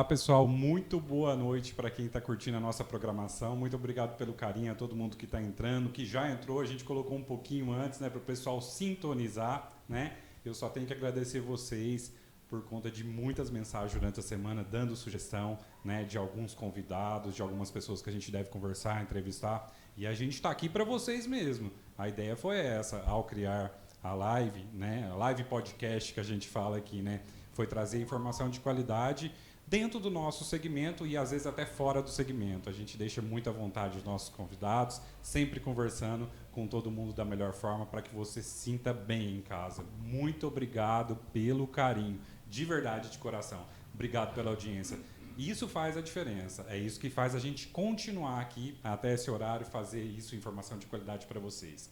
Olá, pessoal. Muito boa noite para quem está curtindo a nossa programação. Muito obrigado pelo carinho a todo mundo que está entrando, que já entrou. A gente colocou um pouquinho antes, né, para o pessoal sintonizar, né? Eu só tenho que agradecer vocês por conta de muitas mensagens durante a semana, dando sugestão, né, de alguns convidados, de algumas pessoas que a gente deve conversar, entrevistar. E a gente está aqui para vocês mesmo. A ideia foi essa, ao criar a live, né, a live podcast que a gente fala aqui, né, foi trazer informação de qualidade dentro do nosso segmento e às vezes até fora do segmento. A gente deixa muito à vontade os nossos convidados, sempre conversando com todo mundo da melhor forma para que você se sinta bem em casa. Muito obrigado pelo carinho, de verdade, de coração. Obrigado pela audiência. Isso faz a diferença, é isso que faz a gente continuar aqui até esse horário, fazer isso, informação de qualidade para vocês.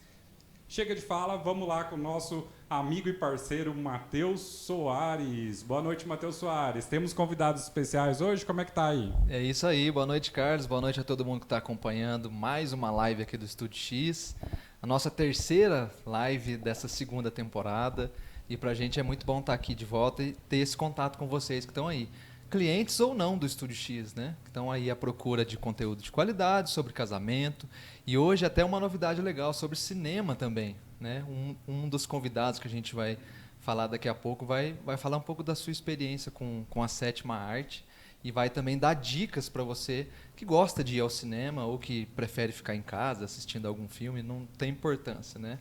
Chega de fala, vamos lá com o nosso amigo e parceiro Matheus Soares. Boa noite, Matheus Soares. Temos convidados especiais hoje, como é que tá aí? É isso aí, boa noite, Carlos, boa noite a todo mundo que está acompanhando mais uma live aqui do Estúdio X, a nossa terceira live dessa segunda temporada, e pra gente é muito bom estar aqui de volta e ter esse contato com vocês que estão aí. Clientes ou não do Estúdio X, né? Que estão aí à procura de conteúdo de qualidade, sobre casamento. E hoje até uma novidade legal sobre cinema também, né? Um dos convidados que a gente vai falar daqui a pouco vai falar um pouco da sua experiência com a sétima arte e vai também dar dicas para você que gosta de ir ao cinema ou que prefere ficar em casa assistindo algum filme, não tem importância, né?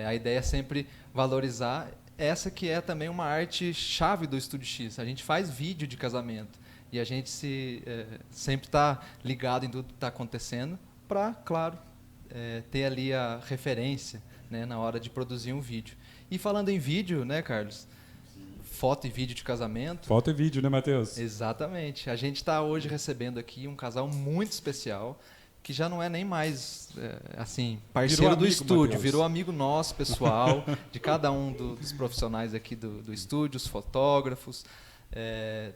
A ideia é sempre valorizar essa que é também uma arte chave do Estúdio X. A gente faz vídeo de casamento e a gente sempre está ligado em tudo que está acontecendo para, claro, ter ali a referência, né, na hora de produzir um vídeo. E falando em vídeo, né, Carlos? Foto e vídeo de casamento. Foto e vídeo, né, Matheus? Exatamente. A gente está hoje recebendo aqui um casal muito especial, que já não é nem mais, assim, parceiro do estúdio, Mateus. Virou amigo nosso, pessoal, de cada um dos profissionais aqui do estúdio, os fotógrafos,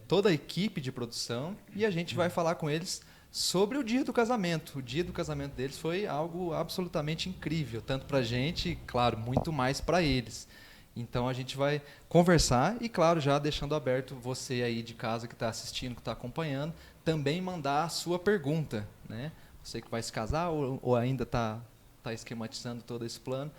toda a equipe de produção, e a gente vai falar com eles sobre o dia do casamento. O dia do casamento deles foi algo absolutamente incrível, tanto para a gente e, claro, muito mais para eles. Então a gente vai conversar e, claro, já deixando aberto você aí de casa que está assistindo, que está acompanhando, também mandar a sua pergunta, né? Você que vai se casar ou ainda está esquematizando todo esse plano,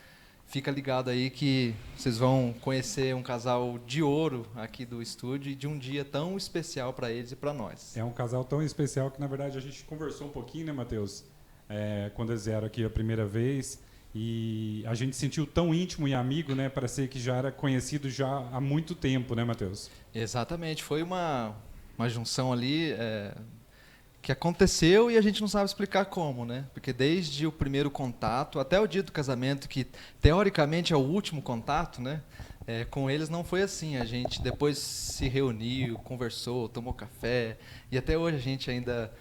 fica ligado aí que vocês vão conhecer um casal de ouro aqui do estúdio e de um dia tão especial para eles e para nós. É um casal tão especial que, na verdade, a gente conversou um pouquinho, né, Matheus? Quando eles vieram aqui a primeira vez, e a gente sentiu tão íntimo e amigo, né? Parecia que já era conhecido já há muito tempo, né, Matheus? Exatamente, foi uma junção ali que aconteceu e a gente não sabe explicar como, né? Porque desde o primeiro contato até o dia do casamento, que teoricamente é o último contato, né? Com eles não foi assim. A gente depois se reuniu, conversou, tomou café e até hoje a gente ainda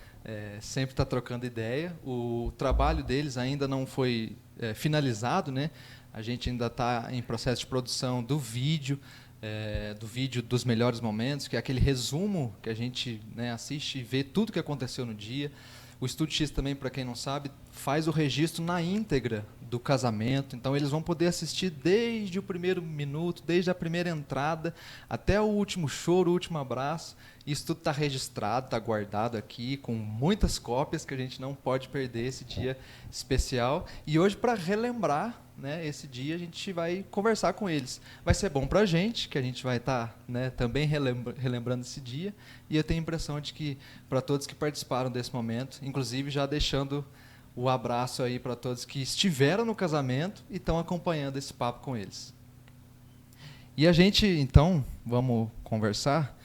sempre está trocando ideia. O trabalho deles ainda não foi finalizado, né? A gente ainda está em processo de produção do vídeo dos melhores momentos, que é aquele resumo que a gente, né, assiste e vê tudo que aconteceu no dia. O Estúdio X também, para quem não sabe, faz o registro na íntegra do casamento, então eles vão poder assistir desde o primeiro minuto, desde a primeira entrada, até o último choro, o último abraço. Isso tudo está registrado, está guardado aqui, com muitas cópias que a gente não pode perder esse dia especial. E hoje, para relembrar, né, esse dia, a gente vai conversar com eles. Vai ser bom para a gente, que a gente vai estar, né, também relembrando esse dia, e eu tenho a impressão de que, para todos que participaram desse momento, inclusive já deixando o abraço aí para todos que estiveram no casamento e estão acompanhando esse papo com eles. E a gente, então, vamos conversar.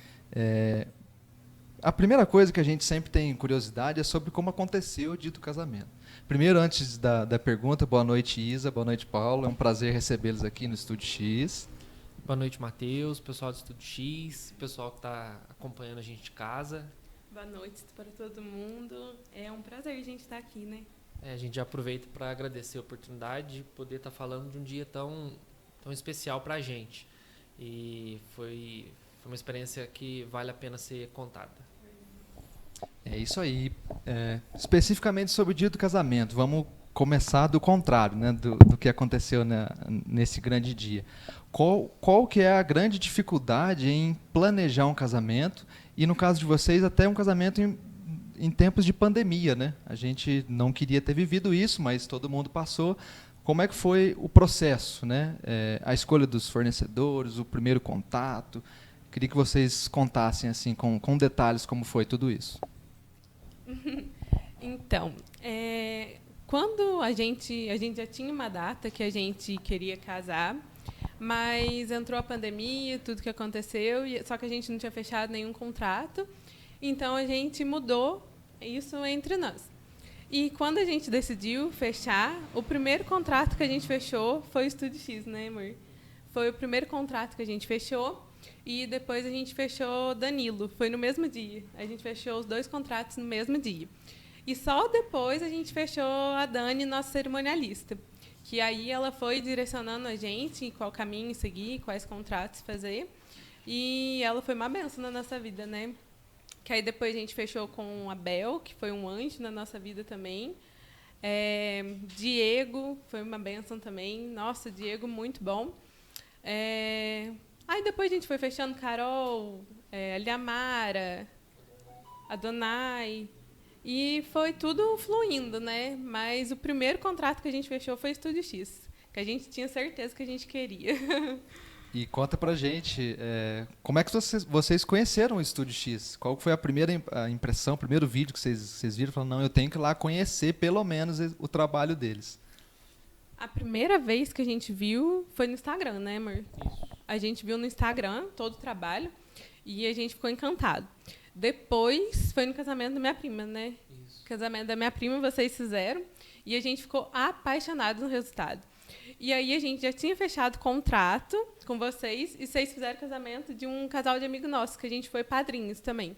A primeira coisa que a gente sempre tem curiosidade é sobre como aconteceu o dia do casamento. Primeiro, antes da pergunta, boa noite, Isa, boa noite, Paulo. É um prazer recebê-los aqui no Estúdio X. Boa noite, Matheus, pessoal do Estúdio X, pessoal que está acompanhando a gente de casa. Boa noite para todo mundo. É um prazer a gente estar aqui, né? A gente já aproveita para agradecer a oportunidade de poder estar falando de um dia tão especial para a gente. E foi uma experiência que vale a pena ser contada. É isso aí. Especificamente sobre o dia do casamento, vamos começar do contrário, né, do que aconteceu nesse grande dia. Qual que é a grande dificuldade em planejar um casamento E no caso de vocês, até um casamento em tempos de pandemia, né? A gente não queria ter vivido isso, mas todo mundo passou. Como é que foi o processo, né? A escolha dos fornecedores, o primeiro contato. Queria que vocês contassem assim, com detalhes como foi tudo isso. Então, quando a gente já tinha uma data que a gente queria casar, mas entrou a pandemia, tudo que aconteceu, só que a gente não tinha fechado nenhum contrato, então a gente mudou isso entre nós. E quando a gente decidiu fechar, o primeiro contrato que a gente fechou foi o Estúdio X, né, amor? Foi o primeiro contrato que a gente fechou. E depois a gente fechou Danilo, foi no mesmo dia. A gente fechou os 2 contratos no mesmo dia. E só depois a gente fechou a Dani, nossa cerimonialista. Que aí ela foi direcionando a gente em qual caminho seguir, quais contratos fazer. E ela foi uma benção na nossa vida, né? Que aí depois a gente fechou com a Bel, que foi um anjo na nossa vida também. Diego, foi uma benção também. Nossa, Diego, muito bom. Aí depois a gente foi fechando Carol, a Liamara, a Donai, e foi tudo fluindo, né? Mas o primeiro contrato que a gente fechou foi Estúdio X, que a gente tinha certeza que a gente queria. E conta pra gente, como é que vocês conheceram o Estúdio X? Qual foi a primeira impressão, o primeiro vídeo que vocês viram? Falaram, não, eu tenho que ir lá conhecer pelo menos o trabalho deles. A primeira vez que a gente viu foi no Instagram, né, amor? Isso. A gente viu no Instagram todo o trabalho e a gente ficou encantado. Depois foi no casamento da minha prima, né? Isso. Casamento da minha prima, vocês fizeram, e a gente ficou apaixonado no resultado. E aí a gente já tinha fechado contrato com vocês, e vocês fizeram casamento de um casal de amigo nosso, que a gente foi padrinhos também.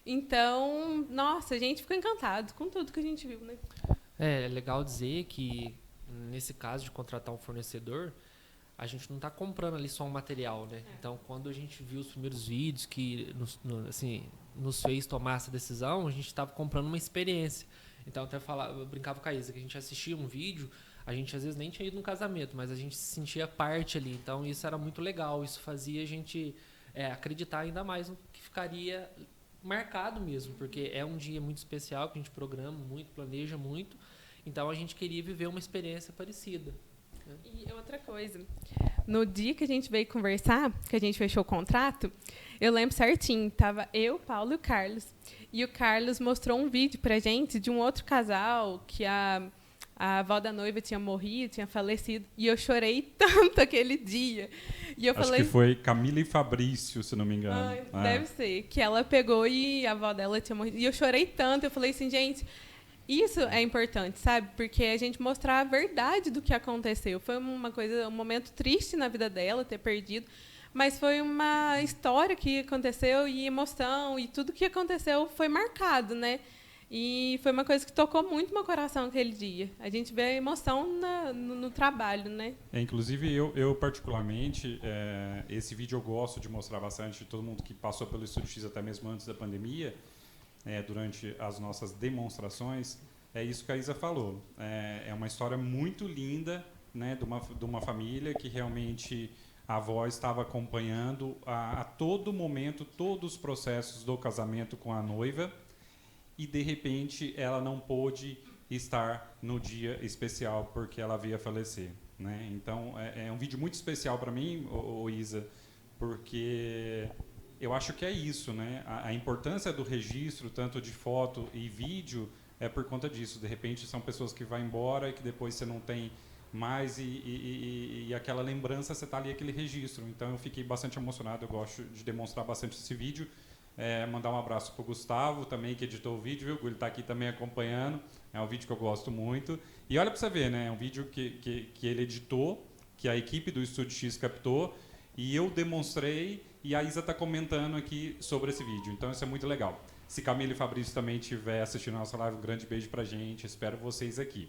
Então, nossa, a gente ficou encantado com tudo que a gente viu, né? É legal dizer que, nesse caso de contratar um fornecedor, a gente não está comprando ali só um material, né? Então, quando a gente viu os primeiros vídeos que nos fez tomar essa decisão, a gente estava comprando uma experiência. Então, até eu brincava com a Isa, que a gente assistia um vídeo, a gente às vezes nem tinha ido num casamento, mas a gente se sentia parte ali. Então, isso era muito legal. Isso fazia a gente acreditar ainda mais no que ficaria marcado mesmo, porque é um dia muito especial, que a gente programa muito, planeja muito. Então, a gente queria viver uma experiência parecida. E outra coisa, no dia que a gente veio conversar, que a gente fechou o contrato, eu lembro certinho, tava eu, Paulo e o Carlos. E o Carlos mostrou um vídeo pra gente de um outro casal que a avó da noiva tinha morrido, tinha falecido. E eu chorei tanto aquele dia. E eu Acho falei, que foi Camila e Fabrício, se não me engano. deve ser, que ela pegou e a avó dela tinha morrido. E eu chorei tanto, eu falei assim, gente, isso é importante, sabe? Porque a gente mostrar a verdade do que aconteceu. Foi um momento triste na vida dela, ter perdido, mas foi uma história que aconteceu e emoção, e tudo que aconteceu foi marcado, né? E foi uma coisa que tocou muito meu coração aquele dia. A gente vê a emoção no trabalho, né? Inclusive, eu particularmente, esse vídeo eu gosto de mostrar bastante, todo mundo que passou pelo Estúdio X até mesmo antes da pandemia, durante as nossas demonstrações, é isso que a Isa falou. É uma história muito linda, né, de uma família que realmente a avó estava acompanhando a todo momento, todos os processos do casamento com a noiva, e de repente ela não pôde estar no dia especial porque ela havia falecer, né? Então é um vídeo muito especial para mim, Isa, porque eu acho que é isso, né? A importância do registro, tanto de foto e vídeo, é por conta disso. De repente são pessoas que vão embora e que depois você não tem mais e aquela lembrança, você está ali, aquele registro. Então eu fiquei bastante emocionado, eu gosto de demonstrar bastante esse vídeo. Mandar um abraço para o Gustavo, também, que editou o vídeo, viu? Ele está aqui também acompanhando. É um vídeo que eu gosto muito. E olha para você ver, né? É um vídeo que ele editou, que a equipe do Estúdio X captou, e eu demonstrei, e a Isa está comentando aqui sobre esse vídeo. Então isso é muito legal. Se Camila e Fabrício também estiver assistindo a nossa live, um grande beijo para a gente. Espero vocês aqui.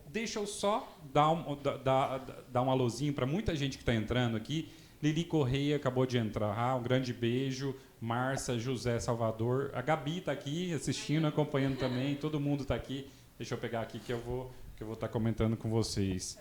Deixa eu só dar um alôzinho para muita gente que está entrando aqui. Lili Correia acabou de entrar, um grande beijo. Márcia, José, Salvador. A Gabi está aqui assistindo, acompanhando também. Todo mundo está aqui. Deixa eu pegar aqui que eu vou estar comentando com vocês.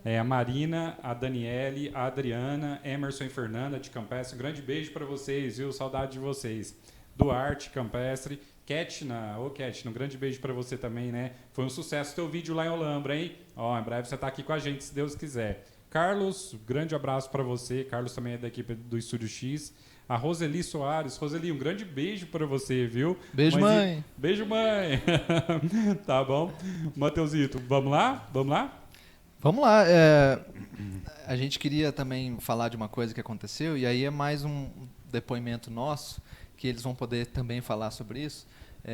A Marina, a Daniele, a Adriana, Emerson e Fernanda de Campestre. Um grande beijo para vocês, viu? Saudade de vocês. do Arte Campestre. Ketna, um grande beijo para você também, né? Foi um sucesso teu vídeo lá em Olambra, hein? Ó, em breve você tá aqui com a gente, se Deus quiser. Carlos, grande abraço para você. Carlos também é da equipe do Estúdio X. A Roseli Soares. Roseli, um grande beijo para você, viu? Beijo, mãe. Beijo, mãe. Tá bom. Mateusito, vamos lá? Vamos lá? Vamos lá. A gente queria também falar de uma coisa que aconteceu, e aí é mais um depoimento nosso, que eles vão poder também falar sobre isso.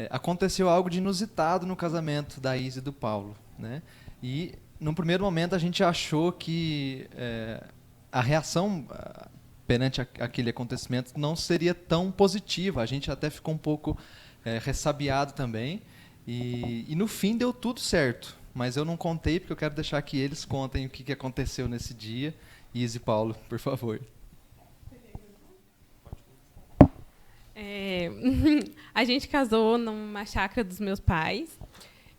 Aconteceu algo de inusitado no casamento da Isa e do Paulo, né? E, num primeiro momento, a gente achou que a reação perante aquele acontecimento não seria tão positiva. A gente até ficou um pouco ressabiado também. E no fim deu tudo certo. Mas eu não contei porque eu quero deixar que eles contem o que aconteceu nesse dia. Isa e Paulo, por favor. A gente casou numa chácara dos meus pais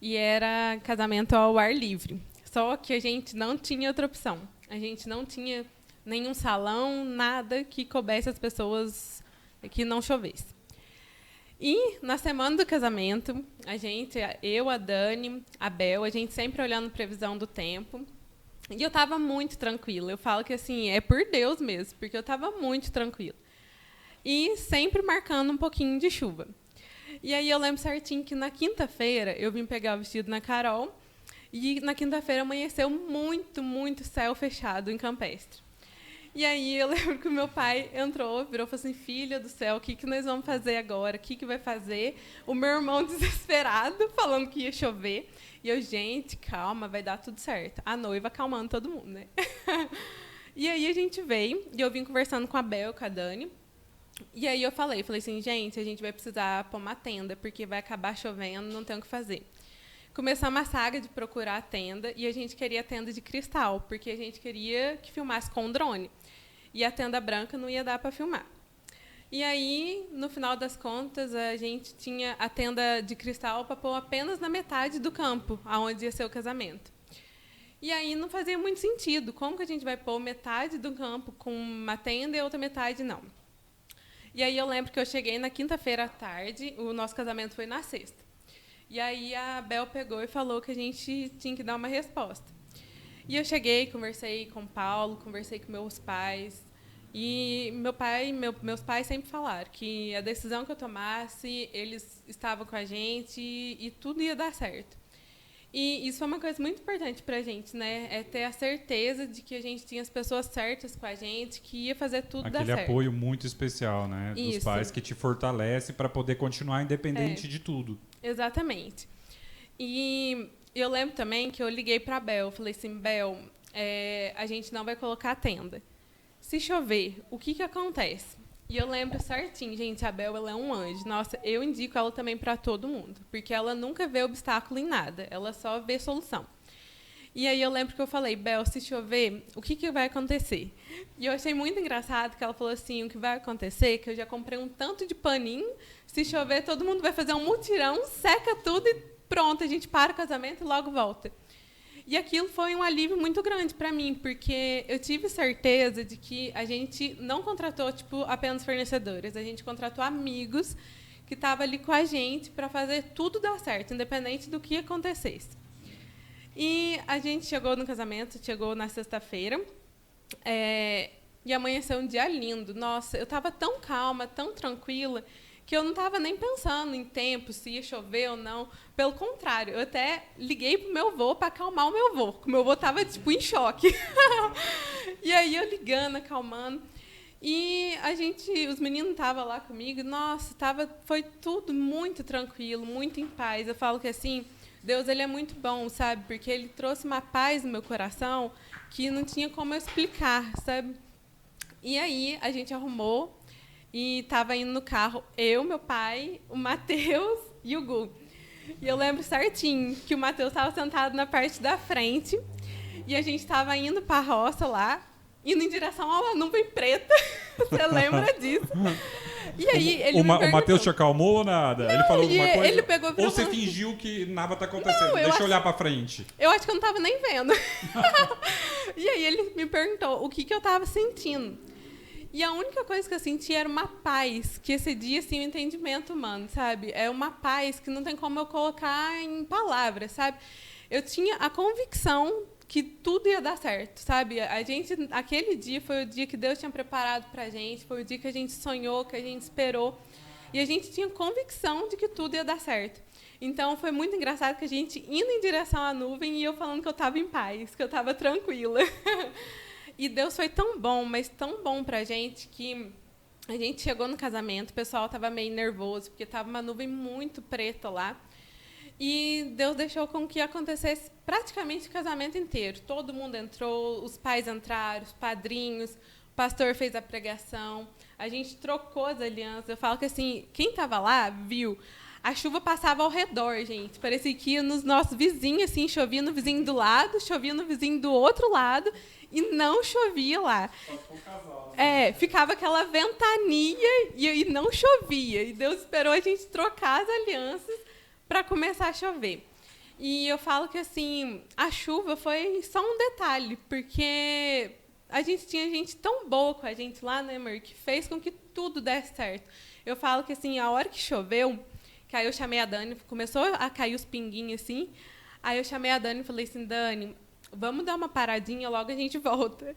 e era casamento ao ar livre. Só que a gente não tinha outra opção. A gente não tinha nenhum salão, nada que coubesse as pessoas, que não chovesse. E na semana do casamento, eu, a Dani, a Bel, a gente sempre olhando previsão do tempo. E eu estava muito tranquila. Eu falo que assim, é por Deus mesmo, porque eu estava muito tranquila. E sempre marcando um pouquinho de chuva. E aí eu lembro certinho que na quinta-feira eu vim pegar o vestido na Carol e na quinta-feira amanheceu muito, muito céu fechado em Campestre. E aí eu lembro que o meu pai entrou, virou e falou assim, filha do céu, o que nós vamos fazer agora? O que vai fazer? O meu irmão desesperado, falando que ia chover. E eu, gente, calma, vai dar tudo certo. A noiva acalmando todo mundo, né? E aí a gente veio, e eu vim conversando com a Bel, com a Dani. E aí eu falei assim, gente, a gente vai precisar pôr uma tenda, porque vai acabar chovendo, não tem o que fazer. Começamos a saga de procurar a tenda, e a gente queria a tenda de cristal, porque a gente queria que filmasse com drone. E a tenda branca não ia dar para filmar. E aí, no final das contas, a gente tinha a tenda de cristal para pôr apenas na metade do campo, onde ia ser o casamento. E aí não fazia muito sentido. Como que a gente vai pôr metade do campo com uma tenda e a outra metade não? E aí eu lembro que eu cheguei na quinta-feira à tarde, o nosso casamento foi na sexta. E aí a Bel pegou e falou que a gente tinha que dar uma resposta. E eu cheguei, conversei com o Paulo, conversei com meus pais. E meus pais sempre falaram que a decisão que eu tomasse, eles estavam com a gente e tudo ia dar certo. E isso é uma coisa muito importante para a gente, né? É ter a certeza de que a gente tinha as pessoas certas com a gente, que ia fazer tudo dar certo. Aquele apoio muito especial, né? Dos pais que te fortalece para poder continuar independente de tudo. Exatamente. E eu lembro também que eu liguei para a Bel, falei assim, Bel, a gente não vai colocar a tenda. Se chover, o que acontece? E eu lembro certinho, gente, a Bel, ela é um anjo. Nossa, eu indico ela também para todo mundo, porque ela nunca vê obstáculo em nada, ela só vê solução. E aí eu lembro que eu falei, Bel, se chover, o que vai acontecer? E eu achei muito engraçado que ela falou assim, o que vai acontecer é que eu já comprei um tanto de paninho, se chover, todo mundo vai fazer um mutirão, seca tudo e pronto, a gente para o casamento e logo volta. E aquilo foi um alívio muito grande para mim, porque eu tive certeza de que a gente não contratou apenas fornecedores, a gente contratou amigos que estavam ali com a gente para fazer tudo dar certo, independente do que acontecesse. E a gente chegou no casamento, chegou na sexta-feira, e amanheceu um dia lindo. Nossa, eu estava tão calma, tão tranquila, que eu não estava nem pensando em tempo, se ia chover ou não. Pelo contrário, eu até liguei para o meu avô para acalmar o meu avô, porque o meu avô estava em choque. E aí eu ligando, acalmando. E os meninos estavam lá comigo, nossa, foi tudo muito tranquilo, muito em paz. Eu falo que assim, Deus ele é muito bom, sabe? Porque ele trouxe uma paz no meu coração que não tinha como eu explicar, sabe? E aí a gente arrumou e estava indo no carro, eu, meu pai, o Matheus e o Gu. E eu lembro certinho que o Matheus estava sentado na parte da frente e a gente estava indo para a roça lá, indo em direção a uma nuvem preta. Você lembra disso? E aí o Matheus te acalmou ou nada? Não, ele falou alguma coisa? Ele pegou ou você fingiu que nada está acontecendo? Não, Deixa eu olhar para frente. Eu acho que eu não estava nem vendo. E aí ele me perguntou o que eu estava sentindo. E a única coisa que eu senti era uma paz, que excedia, assim, o entendimento humano, sabe? É uma paz que não tem como eu colocar em palavras, sabe? Eu tinha a convicção que tudo ia dar certo, sabe? Aquele dia foi o dia que Deus tinha preparado pra gente, foi o dia que a gente sonhou, que a gente esperou. E a gente tinha convicção de que tudo ia dar certo. Então, foi muito engraçado que a gente indo em direção à nuvem e eu falando que eu estava em paz, que eu estava tranquila. E Deus foi tão bom, mas tão bom pra gente, que a gente chegou no casamento, o pessoal estava meio nervoso, porque estava uma nuvem muito preta lá. E Deus deixou com que acontecesse praticamente o casamento inteiro. Todo mundo entrou, os pais entraram, os padrinhos, o pastor fez a pregação, a gente trocou as alianças. Eu falo que, assim, quem estava lá viu. A chuva passava ao redor, gente. Parecia que ia nos nossos vizinhos, assim, chovia no vizinho do lado, chovia no vizinho do outro lado, e não chovia lá. Só ficou casal, né? Ficava aquela ventania e não chovia. E Deus esperou a gente trocar as alianças para começar a chover. E eu falo que, assim, a chuva foi só um detalhe, porque a gente tinha gente tão boa com a gente lá, né, amor, que fez com que tudo desse certo. Eu falo que, assim, a hora que choveu, que aí eu chamei a Dani, começou a cair os pinguinhos, assim, aí eu chamei a Dani e falei assim, Dani, vamos dar uma paradinha, logo a gente volta.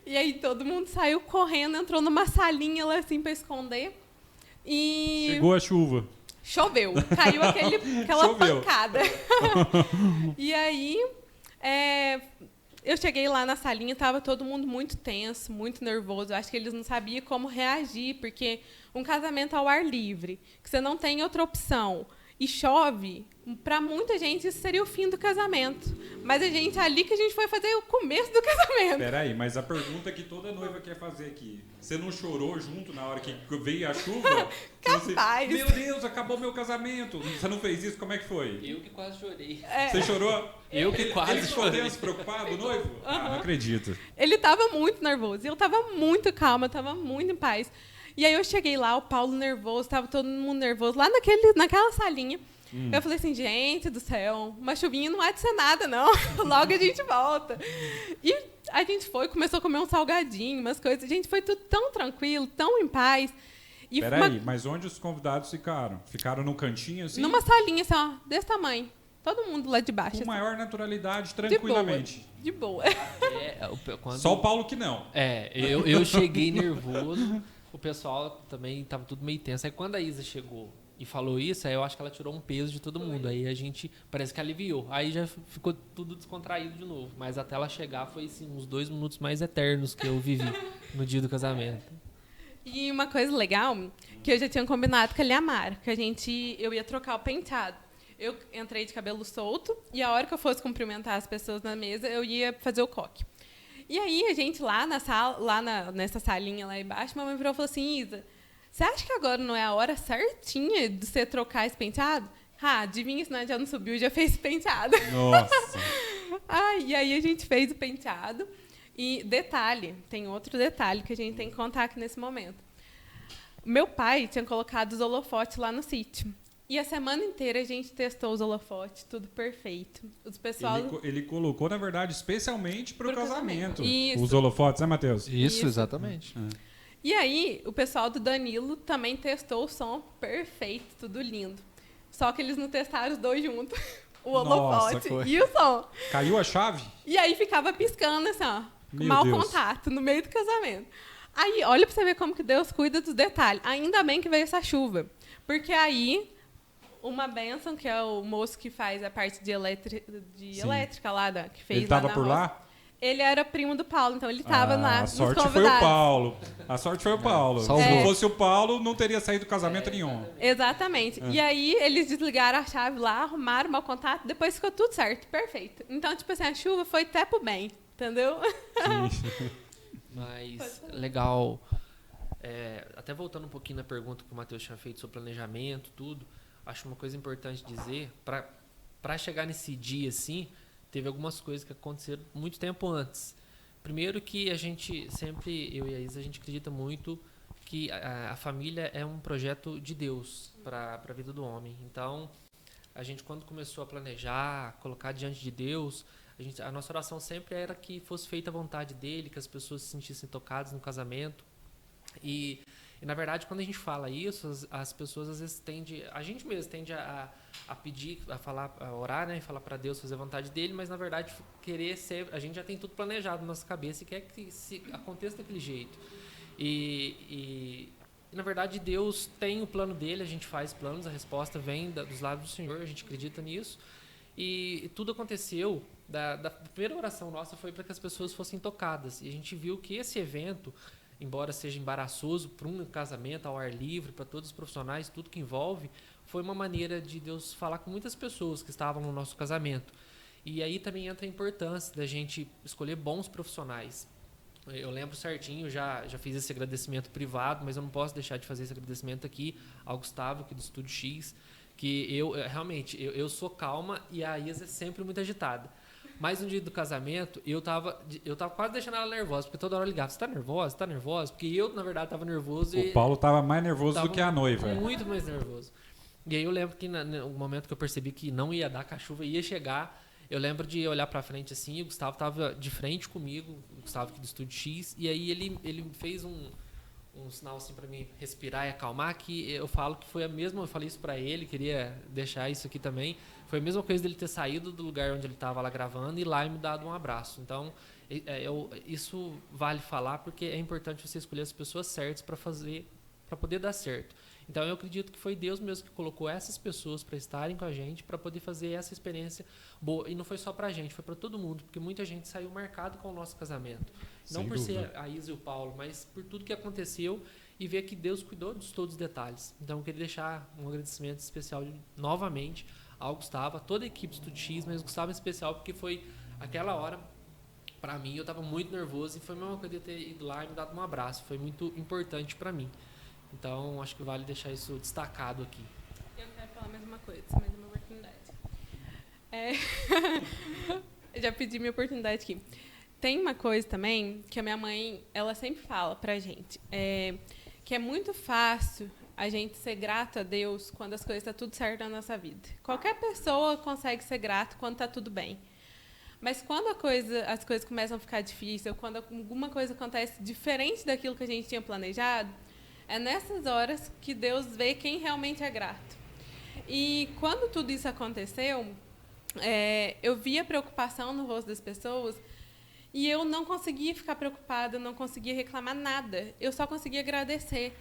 E aí todo mundo saiu correndo, entrou numa salinha lá, assim, para esconder. E Chegou a chuva. choveu, caiu aquela Choveu. pancada. E aí, eu cheguei lá na salinha, estava todo mundo muito tenso, muito nervoso. Eu acho que eles não sabiam como reagir, porque um casamento ao ar livre, que você não tem outra opção, e chove, para muita gente isso seria o fim do casamento. Mas ali que a gente foi fazer o começo do casamento. Peraí, mas a pergunta que toda noiva quer fazer aqui, você não chorou junto na hora que veio a chuva? Capaz. Meu Deus, acabou meu casamento. Você não fez isso? Como é que foi? Eu que quase chorei. Você chorou? Eu que quase Ele ficou chorei. tenso, preocupado, o noivo? Ah, não acredito. Ele estava muito nervoso, e eu estava muito calma, estava muito em paz. E aí eu cheguei lá, o Paulo nervoso, estava todo mundo nervoso, lá naquela salinha. Eu falei assim, gente do céu, uma chuvinha não há de ser nada, não. Logo a gente volta. E a gente começou a comer um salgadinho, umas coisas. Gente, foi tudo tão tranquilo, tão em paz. E Peraí, mas onde os convidados ficaram? Ficaram num cantinho, assim? numa salinha, assim, ó, desse tamanho. Todo mundo lá de baixo. Com assim. maior naturalidade, De tranquilamente. De boa. Só o Paulo que não. Eu cheguei nervoso, o pessoal também estava tudo meio tenso. Aí quando a Isa chegou e falou isso, aí eu acho que ela tirou um peso de todo mundo. Aí a gente parece que aliviou. Aí já ficou tudo descontraído de novo. Mas até ela chegar foi assim, uns 2 minutos mais eternos que eu vivi no dia do casamento. E uma coisa legal, que eu já tinha combinado com a Liamara, que eu ia trocar o penteado. Eu entrei de cabelo solto, e a hora que eu fosse cumprimentar as pessoas na mesa, eu ia fazer o coque. E aí, a gente lá na sala, nessa salinha lá embaixo, a mamãe virou e falou assim, Isa, você acha que agora não é a hora certinha de você trocar esse penteado? Adivinha se nós já não subiu e já fez penteado. Nossa. E aí a gente fez o penteado. E detalhe, tem outro detalhe que a gente tem que contar aqui nesse momento. Meu pai tinha colocado os holofotes lá no sítio. E a semana inteira a gente testou os holofotes, tudo perfeito. Os pessoal... Ele colocou, na verdade, especialmente para o casamento. Isso. Os holofotes, né, Matheus? Isso, exatamente. E aí, o pessoal do Danilo também testou o som perfeito, tudo lindo. Só que eles não testaram os dois juntos. O holofote e o som. Caiu a chave? E aí ficava piscando assim, ó, com Meu mau Deus. contato, no meio do casamento. Aí, olha pra você ver como que Deus cuida dos detalhes. Ainda bem que veio essa chuva. Porque aí, uma bênção, que é o moço que faz a parte de elétrica lá, que fez Ele estava na por roça. lá? Ele era primo do Paulo, então ele estava lá A nos sorte convidados. foi o Paulo. A sorte foi o Paulo. Se salvou. não fosse o Paulo, não teria saído do casamento nenhum. Exatamente. E aí, eles desligaram a chave lá, arrumaram o mau contato, depois ficou tudo certo, perfeito. Então, tipo assim, a chuva foi até pro bem, entendeu? Mas legal. Até voltando um pouquinho na pergunta que o Matheus tinha feito sobre planejamento, tudo, acho uma coisa importante dizer, para chegar nesse dia assim, teve algumas coisas que aconteceram muito tempo antes. Primeiro que a gente sempre, eu e a Isa, a gente acredita muito que a família é um projeto de Deus para a vida do homem. Então, a gente quando começou a planejar, colocar diante de Deus, a nossa oração sempre era que fosse feita a vontade dele, que as pessoas se sentissem tocadas no casamento. E na verdade, quando a gente fala isso, as pessoas às vezes a gente mesmo tende a pedir, a falar, a orar, né, falar para Deus fazer a vontade dele, mas na verdade querer ser, a gente já tem tudo planejado na nossa cabeça e quer que se aconteça daquele jeito. E na verdade Deus tem o plano dele, a gente faz planos, a resposta vem dos lados do Senhor, a gente acredita nisso. E tudo aconteceu, da primeira oração nossa foi para que as pessoas fossem tocadas. E a gente viu que esse evento, embora seja embaraçoso para um casamento ao ar livre, para todos os profissionais, tudo que envolve, foi uma maneira de Deus falar com muitas pessoas que estavam no nosso casamento. E aí também entra a importância da gente escolher bons profissionais. Eu lembro certinho, já fiz esse agradecimento privado, mas eu não posso deixar de fazer esse agradecimento aqui ao Gustavo, aqui do Estúdio X, que eu sou calma e a Isa é sempre muito agitada. Mas no dia do casamento, eu tava quase deixando ela nervosa, porque toda hora eu ligava, você tá nervosa? Tá nervosa? Porque eu, na verdade, tava nervoso. O Paulo tava mais nervoso do que a noiva. Muito mais nervoso. E aí eu lembro que no momento que eu percebi que não ia dar, que a chuva ia chegar, eu lembro de olhar pra frente assim, e o Gustavo tava de frente comigo, o Gustavo aqui do Estúdio X, e aí ele fez um sinal assim para mim respirar e acalmar, que eu falo que foi a mesma, eu falei isso para ele, queria deixar isso aqui também, foi a mesma coisa dele ter saído do lugar onde ele estava lá gravando e lá e me dado um abraço. Então, isso vale falar porque é importante você escolher as pessoas certas para poder dar certo. Então, eu acredito que foi Deus mesmo que colocou essas pessoas para estarem com a gente, para poder fazer essa experiência boa. E não foi só para a gente, foi para todo mundo, porque muita gente saiu marcado com o nosso casamento. Não por ser a Isa e o Paulo, mas por tudo que aconteceu e ver que Deus cuidou de todos os detalhes. Então, eu queria deixar um agradecimento especial novamente ao Gustavo, a toda a equipe do Estúdio X, mas o Gustavo em especial, porque foi aquela hora, para mim, eu estava muito nervoso e foi a mesma coisa de eu ter ido lá e me dado um abraço. Foi muito importante para mim. Então, acho que vale deixar isso destacado aqui. Eu quero falar mais uma coisa, mais uma oportunidade. Já pedi minha oportunidade aqui. Tem uma coisa também que a minha mãe, ela sempre fala pra gente, que é muito fácil a gente ser grato a Deus quando as coisas estão tudo certo na nossa vida. Qualquer pessoa consegue ser grato quando está tudo bem. Mas quando as coisas começam a ficar difíceis, ou quando alguma coisa acontece diferente daquilo que a gente tinha planejado, é nessas horas que Deus vê quem realmente é grato. E quando tudo isso aconteceu, eu via a preocupação no rosto das pessoas e eu não conseguia ficar preocupada, não conseguia reclamar nada. Eu só conseguia agradecer.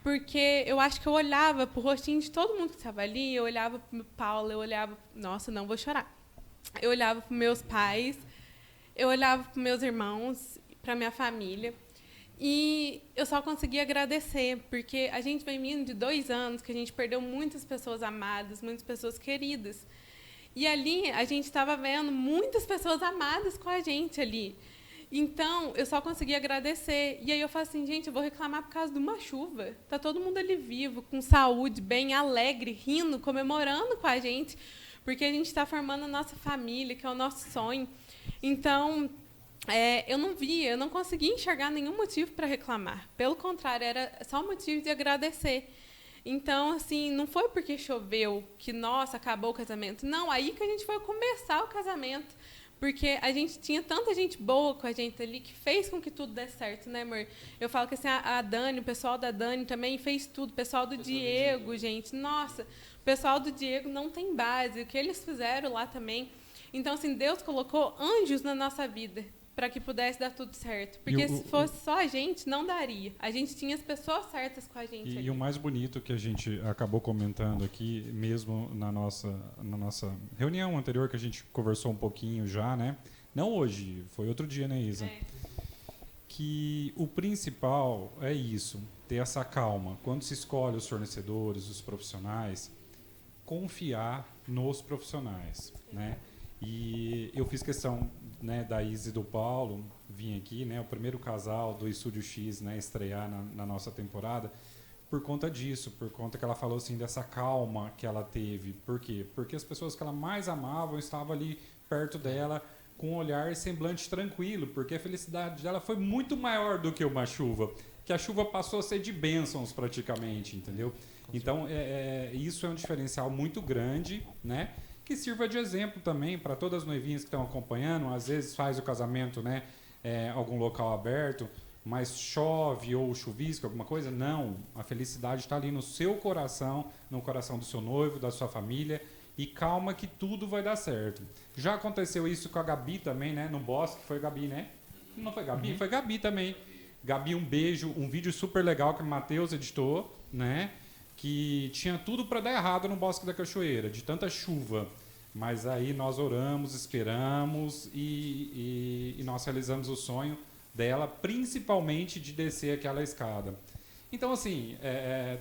Porque eu acho que eu olhava para o rostinho de todo mundo que estava ali, eu olhava para o Paulo, eu olhava... Nossa, não vou chorar. Eu olhava para meus pais, eu olhava para meus irmãos, para minha família. E eu só conseguia agradecer, porque a gente vem vindo de 2 anos que a gente perdeu muitas pessoas amadas, muitas pessoas queridas. E ali a gente estava vendo muitas pessoas amadas com a gente ali. Então, eu só conseguia agradecer. E aí eu falei assim, gente, eu vou reclamar por causa de uma chuva. Está todo mundo ali vivo, com saúde, bem, alegre, rindo, comemorando com a gente, porque a gente está formando a nossa família, que é o nosso sonho. Então, eu não conseguia enxergar nenhum motivo para reclamar. Pelo contrário, era só motivo de agradecer. Então, assim, não foi porque choveu que, nossa, acabou o casamento. Não, aí que a gente foi começar o casamento. Porque a gente tinha tanta gente boa com a gente ali que fez com que tudo desse certo, né, amor? Eu falo que assim, a Dani, o pessoal da Dani também fez tudo. O pessoal do Diego, gente, nossa, o pessoal do Diego não tem base. O que eles fizeram lá também. Então, assim, Deus colocou anjos na nossa vida para que pudesse dar tudo certo. Porque se fosse só a gente, não daria. A gente tinha as pessoas certas com a gente. E o mais bonito que a gente acabou comentando aqui, mesmo na nossa reunião anterior, que a gente conversou um pouquinho já, né? Não hoje, foi outro dia, né, Isa? Que o principal é isso, ter essa calma. Quando se escolhe os fornecedores, os profissionais, confiar nos profissionais, né? E eu fiz questão, né, da Isa e do Paulo vir aqui, né, o primeiro casal do Estúdio X, né, estrear na nossa temporada, por conta disso, por conta que ela falou assim dessa calma que ela teve. Por quê? Porque as pessoas que ela mais amava estavam ali perto dela com um olhar e semblante tranquilo, porque a felicidade dela foi muito maior do que uma chuva, que a chuva passou a ser de bênçãos praticamente, entendeu? Então, isso é um diferencial muito grande, né? Que sirva de exemplo também para todas as noivinhas que estão acompanhando, às vezes faz o casamento, né, algum local aberto, mas chove ou chuvisco, alguma coisa. Não, a felicidade está ali no seu coração, no coração do seu noivo, da sua família, e calma que tudo vai dar certo. Já aconteceu isso com a Gabi também, né? No Bosque, foi a Gabi, né? Não foi Gabi? Foi Gabi também. Gabi, um beijo, um vídeo super legal que o Matheus editou, né? Que tinha tudo para dar errado no Bosque da Cachoeira, de tanta chuva. Mas aí nós oramos, esperamos e nós realizamos o sonho dela, principalmente de descer aquela escada. Então, assim,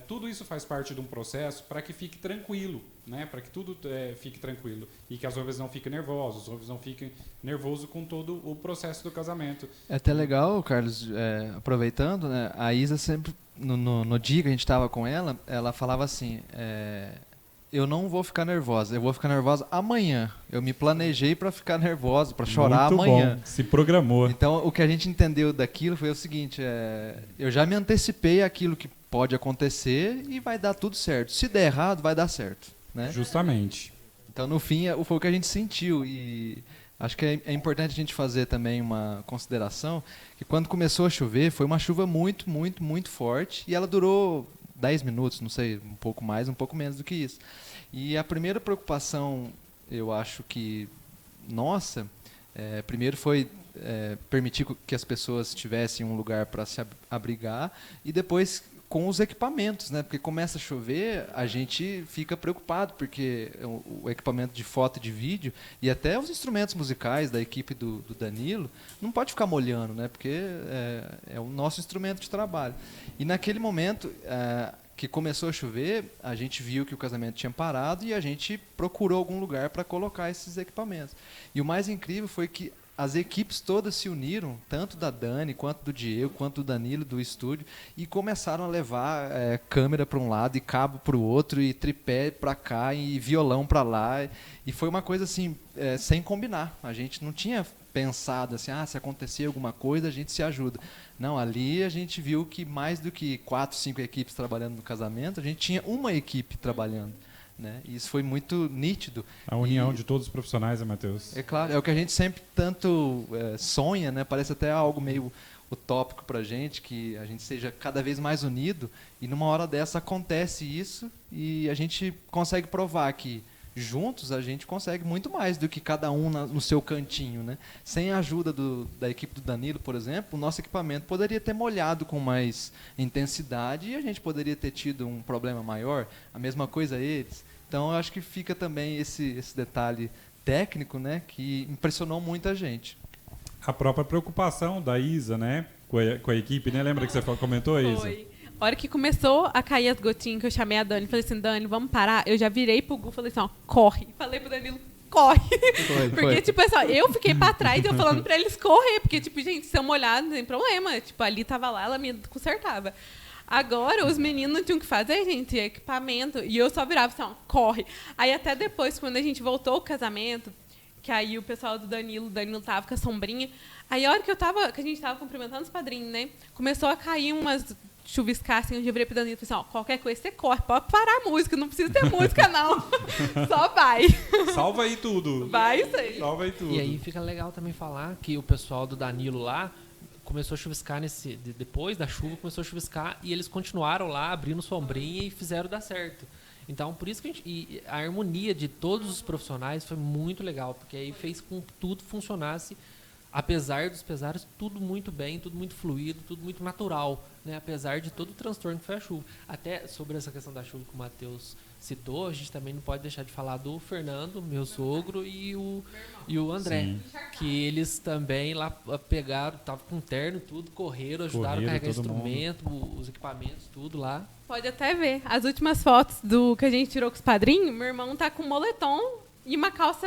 tudo isso faz parte de um processo para que fique tranquilo, né? Para que tudo fique tranquilo e que as noivas não fiquem nervosas, os noivos não fiquem nervosos com todo o processo do casamento. É até legal, Carlos, aproveitando, né? A Isa sempre, no dia que a gente estava com ela, ela falava assim, eu não vou ficar nervosa, eu vou ficar nervosa amanhã. Eu me planejei para ficar nervosa, para chorar muito amanhã. Bom. Se programou. Então, o que a gente entendeu daquilo foi o seguinte, eu já me antecipei àquilo que pode acontecer e vai dar tudo certo. Se der errado, vai dar certo, né? Justamente. Então, no fim, foi o que a gente sentiu. E acho que é importante a gente fazer também uma consideração, que quando começou a chover, foi uma chuva muito, muito, muito forte, e ela durou 10 minutos, não sei, um pouco mais, um pouco menos do que isso. E a primeira preocupação, eu acho que nossa, primeiro foi permitir que as pessoas tivessem um lugar para se abrigar, e depois com os equipamentos, né? Porque começa a chover, a gente fica preocupado, porque o equipamento de foto e de vídeo, e até os instrumentos musicais da equipe do Danilo, não pode ficar molhando, né? Porque é o nosso instrumento de trabalho. E naquele momento que começou a chover, a gente viu que o casamento tinha parado e a gente procurou algum lugar para colocar esses equipamentos. E o mais incrível foi que as equipes todas se uniram, tanto da Dani, quanto do Diego, quanto do Danilo, do estúdio, e começaram a levar câmera para um lado e cabo para o outro, e tripé para cá, e violão para lá. E foi uma coisa assim, sem combinar. A gente não tinha pensado assim, se acontecer alguma coisa, a gente se ajuda. Não, ali a gente viu que mais do que 4, 5 equipes trabalhando no casamento, a gente tinha uma equipe trabalhando. Né? E isso foi muito nítido. A união de todos os profissionais, Matheus? É claro, é o que a gente sempre tanto sonha, né? Parece até algo meio utópico para a gente, que a gente seja cada vez mais unido, e numa hora dessa acontece isso e a gente consegue provar que juntos a gente consegue muito mais do que cada um no seu cantinho, né? Sem a ajuda da equipe do Danilo, por exemplo, o nosso equipamento poderia ter molhado com mais intensidade e a gente poderia ter tido um problema maior. A mesma coisa eles. Então, eu acho que fica também esse detalhe técnico, né, que impressionou muita gente. A própria preocupação da Isa, né, com a equipe, né? Lembra que você comentou, Isa? Foi. A hora que começou a cair as gotinhas, que eu chamei a Dani, falei assim, Dani, vamos parar? Eu já virei pro Gu, falei assim, ó, corre. Falei pro Danilo, corre. Porque, tipo assim, ó, eu fiquei pra trás, eu falando pra eles correr, porque, tipo, gente, se eu molhar, não tem problema. Tipo, ali tava lá, ela me consertava. Agora, os meninos tinham que fazer, gente, equipamento, e eu só virava assim, ó, corre. Aí até depois, quando a gente voltou ao casamento, que aí o pessoal do Danilo tava com a sombrinha, aí a hora que a gente tava cumprimentando os padrinhos, né, começou a cair umas chuviscar, assim, eu virei pro Danilo e falei assim, ó, qualquer coisa você corre, pode parar a música, não precisa ter música, não. Só vai. Salva aí tudo. Vai isso aí. Salva aí tudo. E aí fica legal também falar que o pessoal do Danilo lá começou a chuviscar depois da chuva, começou a chuviscar e eles continuaram lá abrindo sombrinha e fizeram dar certo. Então, por isso que a harmonia de todos os profissionais foi muito legal, porque aí fez com que tudo funcionasse, apesar dos pesares, tudo muito bem, tudo muito fluido, tudo muito natural, né? Apesar de todo o transtorno que foi a chuva. Até sobre essa questão da chuva que o Matheus citou, a gente também não pode deixar de falar do Fernando, meu sogro, e o André. Sim. Que eles também lá pegaram, estavam com terno, tudo, correram, ajudaram a carregar instrumento, os equipamentos, tudo lá. Pode até ver. As últimas fotos que a gente tirou com os padrinhos, meu irmão tá com moletom e uma calça,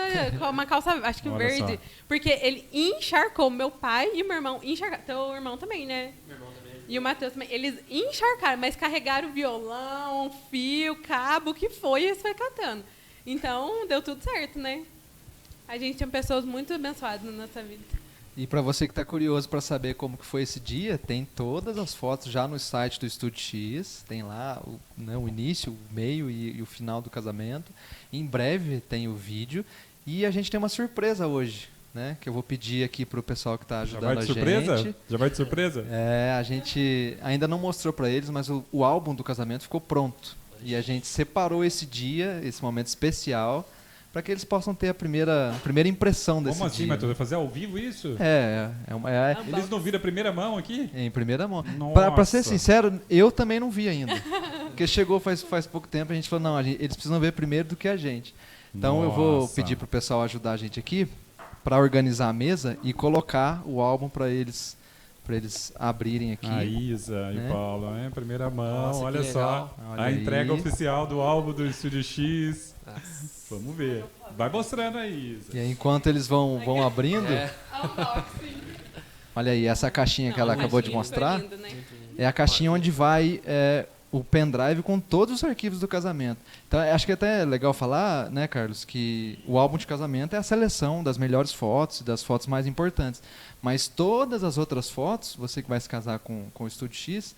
acho que Olha verde. só. Porque ele encharcou, meu pai e meu irmão encharcaram. Teu irmão também, né? Meu irmão também. E o Matheus também. Eles encharcaram, mas carregaram violão, fio, cabo, o que foi, e eles foi catando. Então, deu tudo certo, né? A gente tinha pessoas muito abençoadas na nossa vida. E para você que está curioso para saber como que foi esse dia, tem todas as fotos já no site do Estúdio X, tem lá o início, o meio e o final do casamento. Em breve tem o vídeo e a gente tem uma surpresa hoje, né? Que eu vou pedir aqui pro pessoal que está Já ajudando vai de a surpresa? gente. Já vai de surpresa? A gente ainda não mostrou para eles, mas o álbum do casamento ficou pronto. E a gente separou esse dia, esse momento especial, para que eles possam ter a primeira impressão desse Como assim, dia. Matheus? Vai fazer ao vivo isso? Eles não viram a primeira mão aqui? Em primeira mão. Nossa. Para ser sincero, eu também não vi ainda. Porque chegou faz pouco tempo, a gente falou, não, eles precisam ver primeiro do que a gente. Então eu vou Nossa. pedir pro pessoal ajudar a gente aqui para organizar a mesa e colocar o álbum para eles abrirem aqui. A Isa né? e Paulo, hein? Primeira mão, Nossa, que olha só. legal. Olha A entrega aí. oficial do álbum do Estúdio X. Nossa. Vamos ver. Vai mostrando aí, Isa. E aí, enquanto eles vão abrindo, Unboxing. olha aí, essa caixinha que ela Não, acabou de imagina, mostrar, foi lindo, né? é a caixinha onde vai o pendrive com todos os arquivos do casamento. Então, acho que até é legal falar, né, Carlos, que o álbum de casamento é a seleção das melhores fotos, das fotos mais importantes. Mas todas as outras fotos, você que vai se casar com o Estúdio X,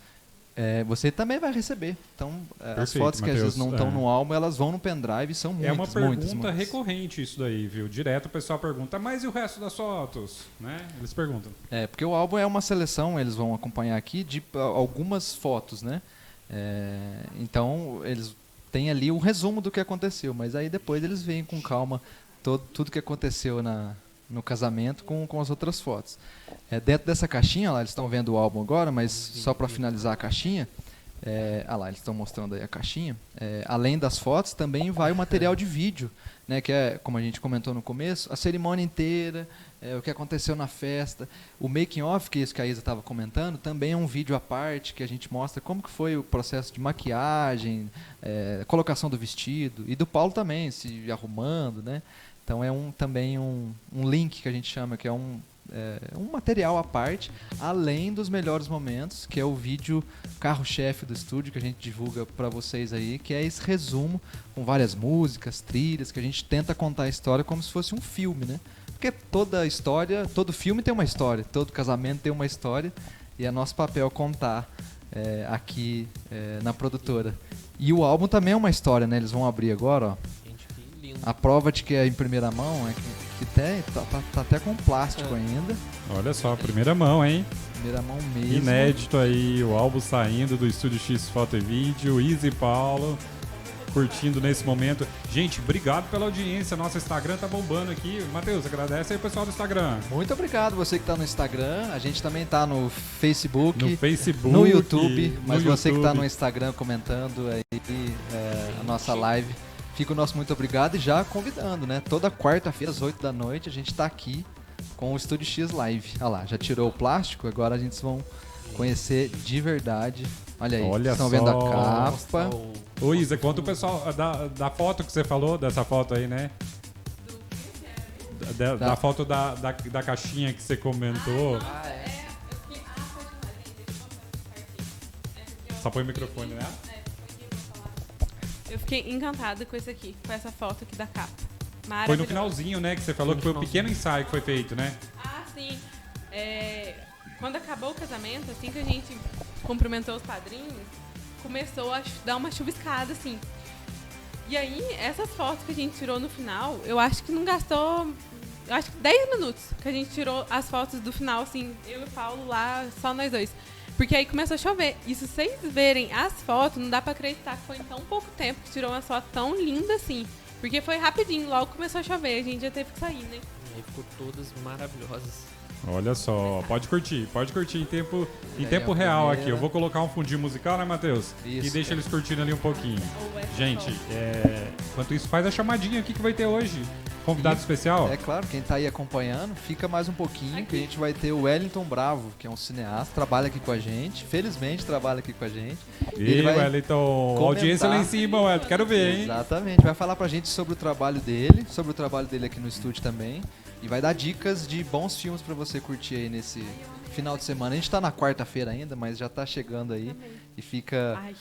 você também vai receber. Então, as Perfeito, fotos que às vezes não Matheus. estão no álbum, elas vão no pendrive e são É uma muitas, pergunta recorrente isso daí, viu? Direto o pessoal pergunta, mas e o resto das fotos? Né? Eles perguntam. Porque o álbum é uma seleção, eles vão acompanhar aqui, de algumas fotos, né? Então, eles têm ali um resumo do que aconteceu, mas aí depois eles veem com calma tudo que aconteceu no casamento com as outras fotos. Dentro dessa caixinha, lá, eles estão vendo o álbum agora, mas só para finalizar a caixinha, lá, eles estão mostrando aí a caixinha. Além das fotos, também vai o material de vídeo, né, que é, como a gente comentou no começo, a cerimônia inteira, o que aconteceu na festa. O making of, que é isso que a Isa estava comentando, também é um vídeo à parte que a gente mostra como que foi o processo de maquiagem, colocação do vestido, e do Paulo também, se arrumando, né? Então é também um link que a gente chama, que é um material à parte, além dos melhores momentos, que é o vídeo carro-chefe do estúdio, que a gente divulga para vocês aí, que é esse resumo com várias músicas, trilhas, que a gente tenta contar a história como se fosse um filme, né? Porque toda história, todo filme tem uma história, todo casamento tem uma história, e é nosso papel contar aqui na produtora. E o álbum também é uma história, né? Eles vão abrir agora, ó. Gente, que lindo. A prova de que é em primeira mão é que tá até com plástico ainda. Olha só, primeira mão, hein? Primeira mão mesmo. Inédito aí, o álbum saindo do Estúdio X Foto e Vídeo. Isa e Paulo curtindo nesse momento. Gente, obrigado pela audiência. Nosso Instagram tá bombando aqui. Matheus, agradece aí o pessoal do Instagram. Muito obrigado você que tá no Instagram. A gente também tá no Facebook, No Facebook, no YouTube. Mas no você que tá YouTube. no Instagram comentando aí a nossa live, fica o nosso muito obrigado e já convidando, né? Toda quarta-feira às 8 da noite a gente tá aqui com o Estúdio X Live. Olha lá, já tirou o plástico, agora a gente vão conhecer de verdade. Olha aí, Olha estão só. vendo a capa. Ô Isa, conta o pessoal da foto que você falou, dessa foto aí, né? Da foto da caixinha que você comentou. Ah, é? Só põe o microfone, né? Eu fiquei encantada com esse aqui, com essa foto aqui da capa. Foi no Maravilhosa. finalzinho, né? Que você falou Foi no que foi o finalzinho. pequeno ensaio que foi feito, né? Ah, sim. Quando acabou o casamento, assim que a gente cumprimentou os padrinhos, começou a dar uma chuviscada, assim. E aí, essas fotos que a gente tirou no final, eu acho que não gastou... Eu acho que 10 minutos que a gente tirou as fotos do final, assim, eu e o Paulo lá, só nós dois. Porque aí começou a chover. E se vocês verem as fotos, não dá pra acreditar que foi em tão pouco tempo que tirou uma foto tão linda assim. Porque foi rapidinho, logo começou a chover, a gente já teve que sair, né? E aí ficou todas maravilhosas. Olha só, pode curtir em tempo aí, tempo a real primeira. aqui. Eu vou colocar um fundinho musical, né, Matheus? Isso, E deixa cara. eles curtindo ali um pouquinho. Ou essa Gente, foto. enquanto isso, faz a chamadinha aqui que vai ter hoje. Convidado E- especial. É claro, quem tá aí acompanhando, fica mais um pouquinho, que a gente vai ter o Wellington Bravo, que é um cineasta, trabalha aqui com a gente, felizmente trabalha aqui com a gente. E vai Wellington, audiência lá em cima, Wellington. Quero ver, hein? Exatamente, vai falar pra gente sobre o trabalho dele aqui no estúdio também, e vai dar dicas de bons filmes pra você curtir aí nesse final de semana. A gente tá na quarta-feira ainda, mas já tá chegando aí, e fica Ai,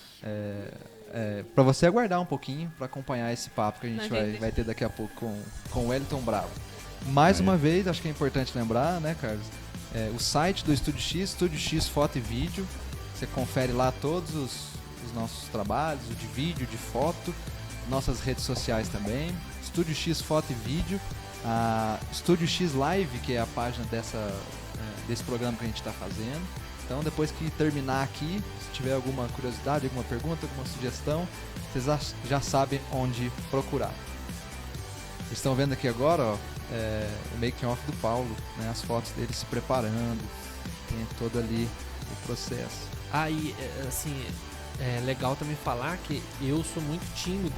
pra você aguardar um pouquinho pra acompanhar esse papo que a gente Não, gente. vai ter daqui a pouco com o Wellington Bravo. Mais uma vez, acho que é importante lembrar, né, Carlos? O site do Estúdio X, Estúdio X Foto e Vídeo. Você confere lá todos os nossos trabalhos, de vídeo, de foto, nossas redes sociais também. Estúdio X Foto e Vídeo. a Estúdio X Live, que é a página desse programa que a gente está fazendo. Então, depois que terminar aqui, se tiver alguma curiosidade, alguma pergunta, alguma sugestão, vocês já sabem onde procurar. Vocês estão vendo aqui agora, ó, o making-off do Paulo, né, as fotos dele se preparando, tem todo ali o processo. Aí, assim, é legal também falar que eu sou muito tímido.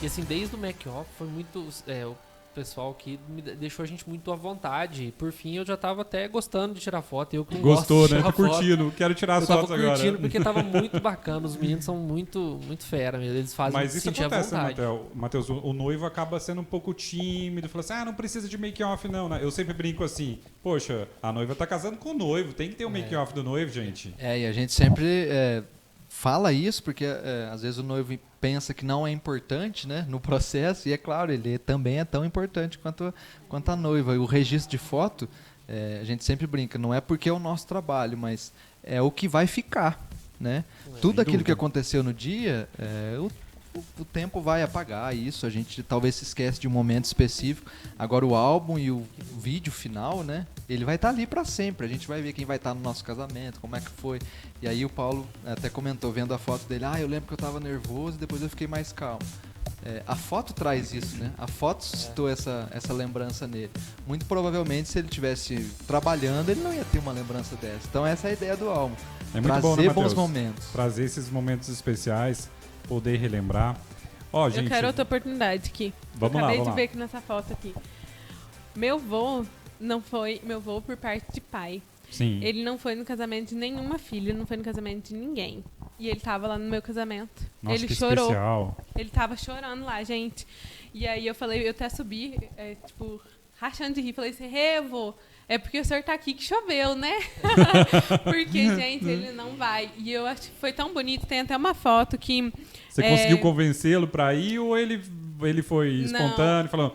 E assim, desde o make-off foi muito... o pessoal aqui deixou a gente muito à vontade. Por fim, eu já tava até gostando de tirar foto. Eu que não Gostou, gosto de né? tirar Tô foto. curtindo. Quero tirar as fotos agora. Eu tava curtindo porque tava muito bacana. Os meninos são muito, muito fera mesmo. Eles fazem Mas isso sentir acontece, à né, vontade. Matheus? O noivo acaba sendo um pouco tímido. Fala assim, não precisa de make-off, não. Né? Eu sempre brinco assim, poxa, a noiva tá casando com o noivo. Tem que ter um make-off do noivo, gente. E a gente sempre fala isso, porque às vezes o noivo pensa que não é importante, né, no processo, e é claro, ele também é tão importante quanto a noiva. E o registro de foto, a gente sempre brinca, não é porque é o nosso trabalho, mas é o que vai ficar, né? Tudo aquilo que aconteceu no dia, o tempo vai apagar isso, a gente talvez se esquece de um momento específico. Agora o álbum e o vídeo final, né, ele vai estar ali para sempre. A gente vai ver quem vai estar no nosso casamento, como é que foi. E aí o Paulo até comentou, vendo a foto dele, eu lembro que eu estava nervoso e depois eu fiquei mais calmo. A foto traz isso, né? A foto suscitou essa lembrança nele. Muito provavelmente, se ele estivesse trabalhando, ele não ia ter uma lembrança dessa. Então essa é a ideia do álbum. É muito trazer bom, né, bons Matheus? momentos. Trazer esses momentos especiais, poder relembrar. Ó, gente, Eu quero outra oportunidade aqui. Vamos eu lá, acabei vamos de lá. ver aqui nessa foto aqui. Meu vô não foi meu vô por parte de pai. Sim. Ele não foi no casamento de nenhuma filha, não foi no casamento de ninguém. E ele tava lá no meu casamento. Nossa, ele que chorou. especial. Ele tava chorando lá, gente. E aí eu falei, eu até subi, rachando de rir. Falei assim, vô, é porque o senhor tá aqui que choveu, né? Porque, gente, ele não vai. E eu acho que foi tão bonito. Tem até uma foto que... Você conseguiu convencê-lo pra ir ou ele foi espontâneo, falando,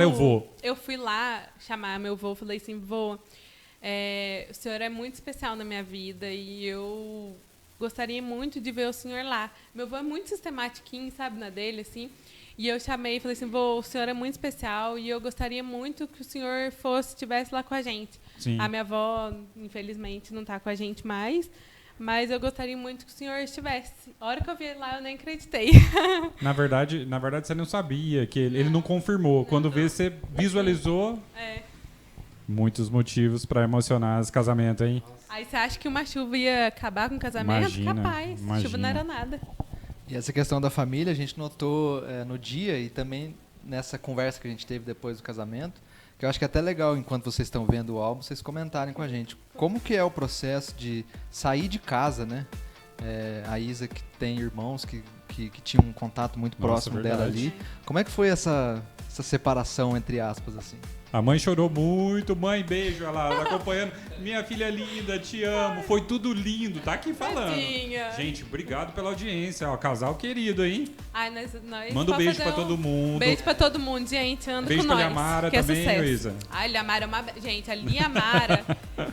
eu vou? Eu fui lá chamar meu vô, falei assim, vô, o senhor é muito especial na minha vida e eu gostaria muito de ver o senhor lá. Meu vô é muito sistematiquinho, sabe, na dele, assim. E eu chamei e falei assim, vô, o senhor é muito especial e eu gostaria muito que o senhor estivesse lá com a gente. Sim. A minha avó, infelizmente, não está com a gente mais, mas eu gostaria muito que o senhor estivesse. A hora que eu vi ele lá, eu nem acreditei. Na verdade, você não sabia, que ele não confirmou. Quando vê, você visualizou muitos motivos para emocionar esse casamento, hein? Aí você acha que uma chuva ia acabar com o casamento? Imagina, Capaz, imagina. chuva não era nada. E essa questão da família a gente notou no dia e também nessa conversa que a gente teve depois do casamento, que eu acho que é até legal, enquanto vocês estão vendo o álbum, vocês comentarem com a gente. Como que é o processo de sair de casa, né? A Isa, que tem irmãos que tinham um contato muito próximo dela ali. Como é que foi essa separação, entre aspas, assim? A mãe chorou muito, mãe, beijo, ela acompanhando. Minha filha linda, te amo, foi tudo lindo, tá aqui falando. Tadinha. Gente, obrigado pela audiência, ó, casal querido, hein? Ai, nós Manda um beijo pra todo mundo. Beijo pra todo mundo, gente, anda Beijo com pra nós. Liamara que é também, sucesso. Luísa. Ai, Liamara é uma... Gente, a Liamara...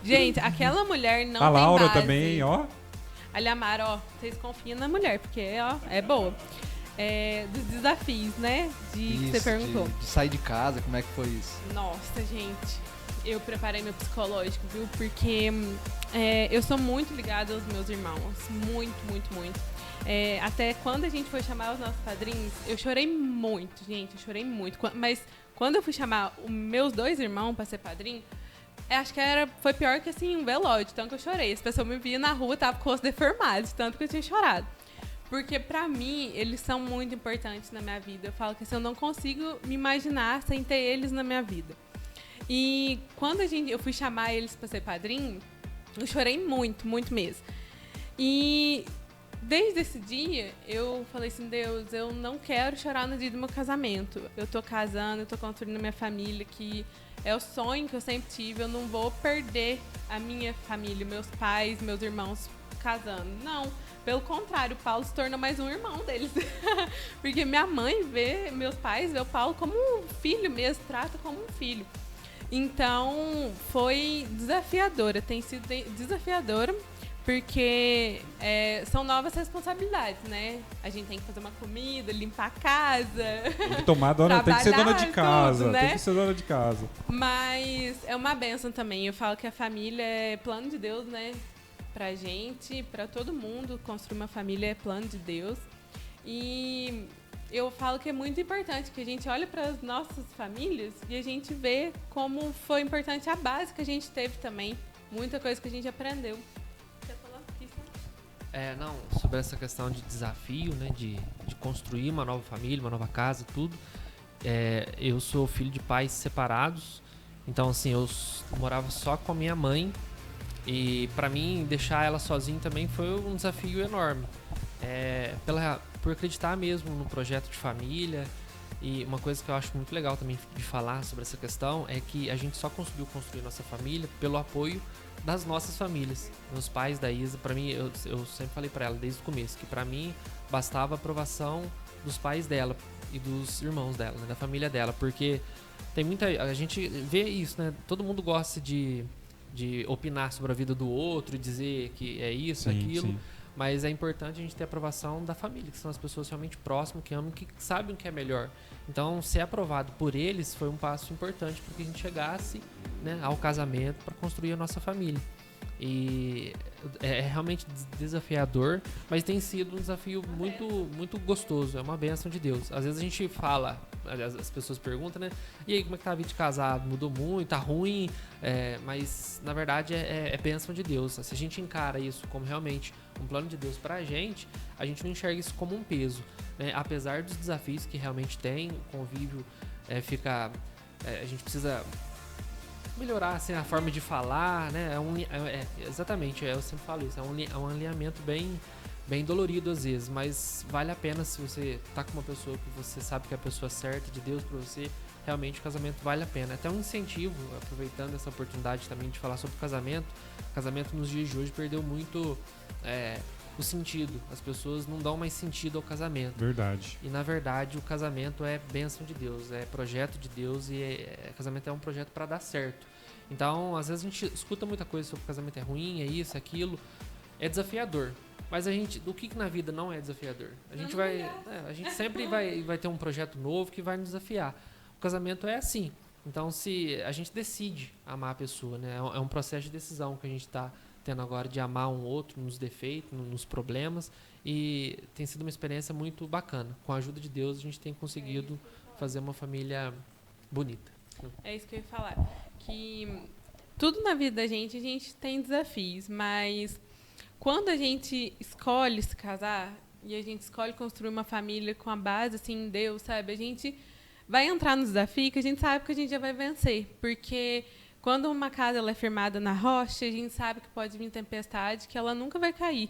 gente, aquela mulher não A tem Laura base. também, ó. A Liamara, ó, vocês confiam na mulher, porque, ó, é boa. Dos desafios, né? Que você perguntou. De sair de casa, como é que foi isso? Nossa, gente, eu preparei meu psicológico, viu? Porque eu sou muito ligada aos meus irmãos. Muito, muito, muito. Até quando a gente foi chamar os nossos padrinhos, eu chorei muito, gente. Eu chorei muito. Mas quando eu fui chamar os meus 2 irmãos para ser padrinho, acho que foi pior que assim, um velório, de tanto que eu chorei. As pessoas me viam na rua, tava com o rosto deformado, de tanto que eu tinha chorado. Porque, pra mim, eles são muito importantes na minha vida. Eu falo que assim, eu não consigo me imaginar sem ter eles na minha vida. E quando eu fui chamar eles pra ser padrinho, eu chorei muito, muito mesmo. E desde esse dia, eu falei assim, Deus, eu não quero chorar no dia do meu casamento. Eu tô casando, eu tô construindo a minha família, que é o sonho que eu sempre tive. Eu não vou perder a minha família, meus pais, meus irmãos casando. Não. Pelo contrário, o Paulo se tornou mais um irmão deles. Porque minha mãe meus pais vê o Paulo como um filho mesmo, trata como um filho. Então, foi desafiadora, tem sido desafiadora, porque são novas responsabilidades, né? A gente tem que fazer uma comida, limpar a casa. Tem que tomar tem que ser dona de casa, tudo, né? Tem que ser dona de casa. Mas é uma bênção também. Eu falo que a família é plano de Deus, né? Pra gente, pra todo mundo, construir uma família é plano de Deus. E eu falo que é muito importante que a gente olhe para as nossas famílias e a gente vê como foi importante a base que a gente teve também. Muita coisa que a gente aprendeu. Quer falar, Cristian? Não, sobre essa questão de desafio, né, de construir uma nova família, uma nova casa, tudo. Eu sou filho de pais separados, então assim, eu morava só com a minha mãe e para mim deixar ela sozinha também foi um desafio enorme. Por acreditar mesmo no projeto de família. E uma coisa que eu acho muito legal também de falar sobre essa questão é que a gente só conseguiu construir nossa família pelo apoio das nossas famílias. Meus pais da Isa, pra mim, eu sempre falei pra ela desde o começo que pra mim bastava a aprovação dos pais dela e dos irmãos dela, né, da família dela, porque a gente vê isso, né? Todo mundo gosta de opinar sobre a vida do outro e dizer que é isso, aquilo. Sim. Mas é importante a gente ter a aprovação da família, que são as pessoas realmente próximas, que amam, que sabem o que é melhor. Então, ser aprovado por eles foi um passo importante para que a gente chegasse, né, ao casamento para construir a nossa família. E é realmente desafiador, mas tem sido um desafio muito, muito gostoso. É uma bênção de Deus. Às vezes a gente fala, as pessoas perguntam, né? E aí, como é que tá a vida de casado? Mudou muito? Tá ruim? Mas, na verdade, é bênção de Deus. Se a gente encara isso como realmente um plano de Deus pra gente, a gente não enxerga isso como um peso, né? Apesar dos desafios que realmente tem, o convívio a gente precisa melhorar assim, a forma de falar, né? Exatamente, eu sempre falo isso, é um alinhamento bem dolorido às vezes, mas vale a pena se você tá com uma pessoa que você sabe que é a pessoa certa de Deus pra você, realmente o casamento vale a pena. Até um incentivo, aproveitando essa oportunidade também de falar sobre o casamento nos dias de hoje perdeu muito o sentido, as pessoas não dão mais sentido ao casamento. Verdade. E na verdade o casamento é bênção de Deus, é projeto de Deus e casamento é um projeto para dar certo. Então, às vezes a gente escuta muita coisa sobre casamento é ruim, é isso, é aquilo, é desafiador. Mas o que na vida não é desafiador? A gente sempre vai ter um projeto novo que vai nos desafiar. O casamento é assim. Então, se a gente decide amar a pessoa, né? É um processo de decisão que a gente está tendo agora de amar um outro nos defeitos, nos problemas, e tem sido uma experiência muito bacana. Com a ajuda de Deus, a gente tem conseguido fazer uma família bonita. É isso que eu ia falar, que tudo na vida da gente tem desafios, mas quando a gente escolhe se casar e a gente escolhe construir uma família com a base assim, em Deus, sabe? A gente vai entrar no desafio que a gente sabe que a gente já vai vencer, porque quando uma casa ela é firmada na rocha, a gente sabe que pode vir tempestade, que ela nunca vai cair.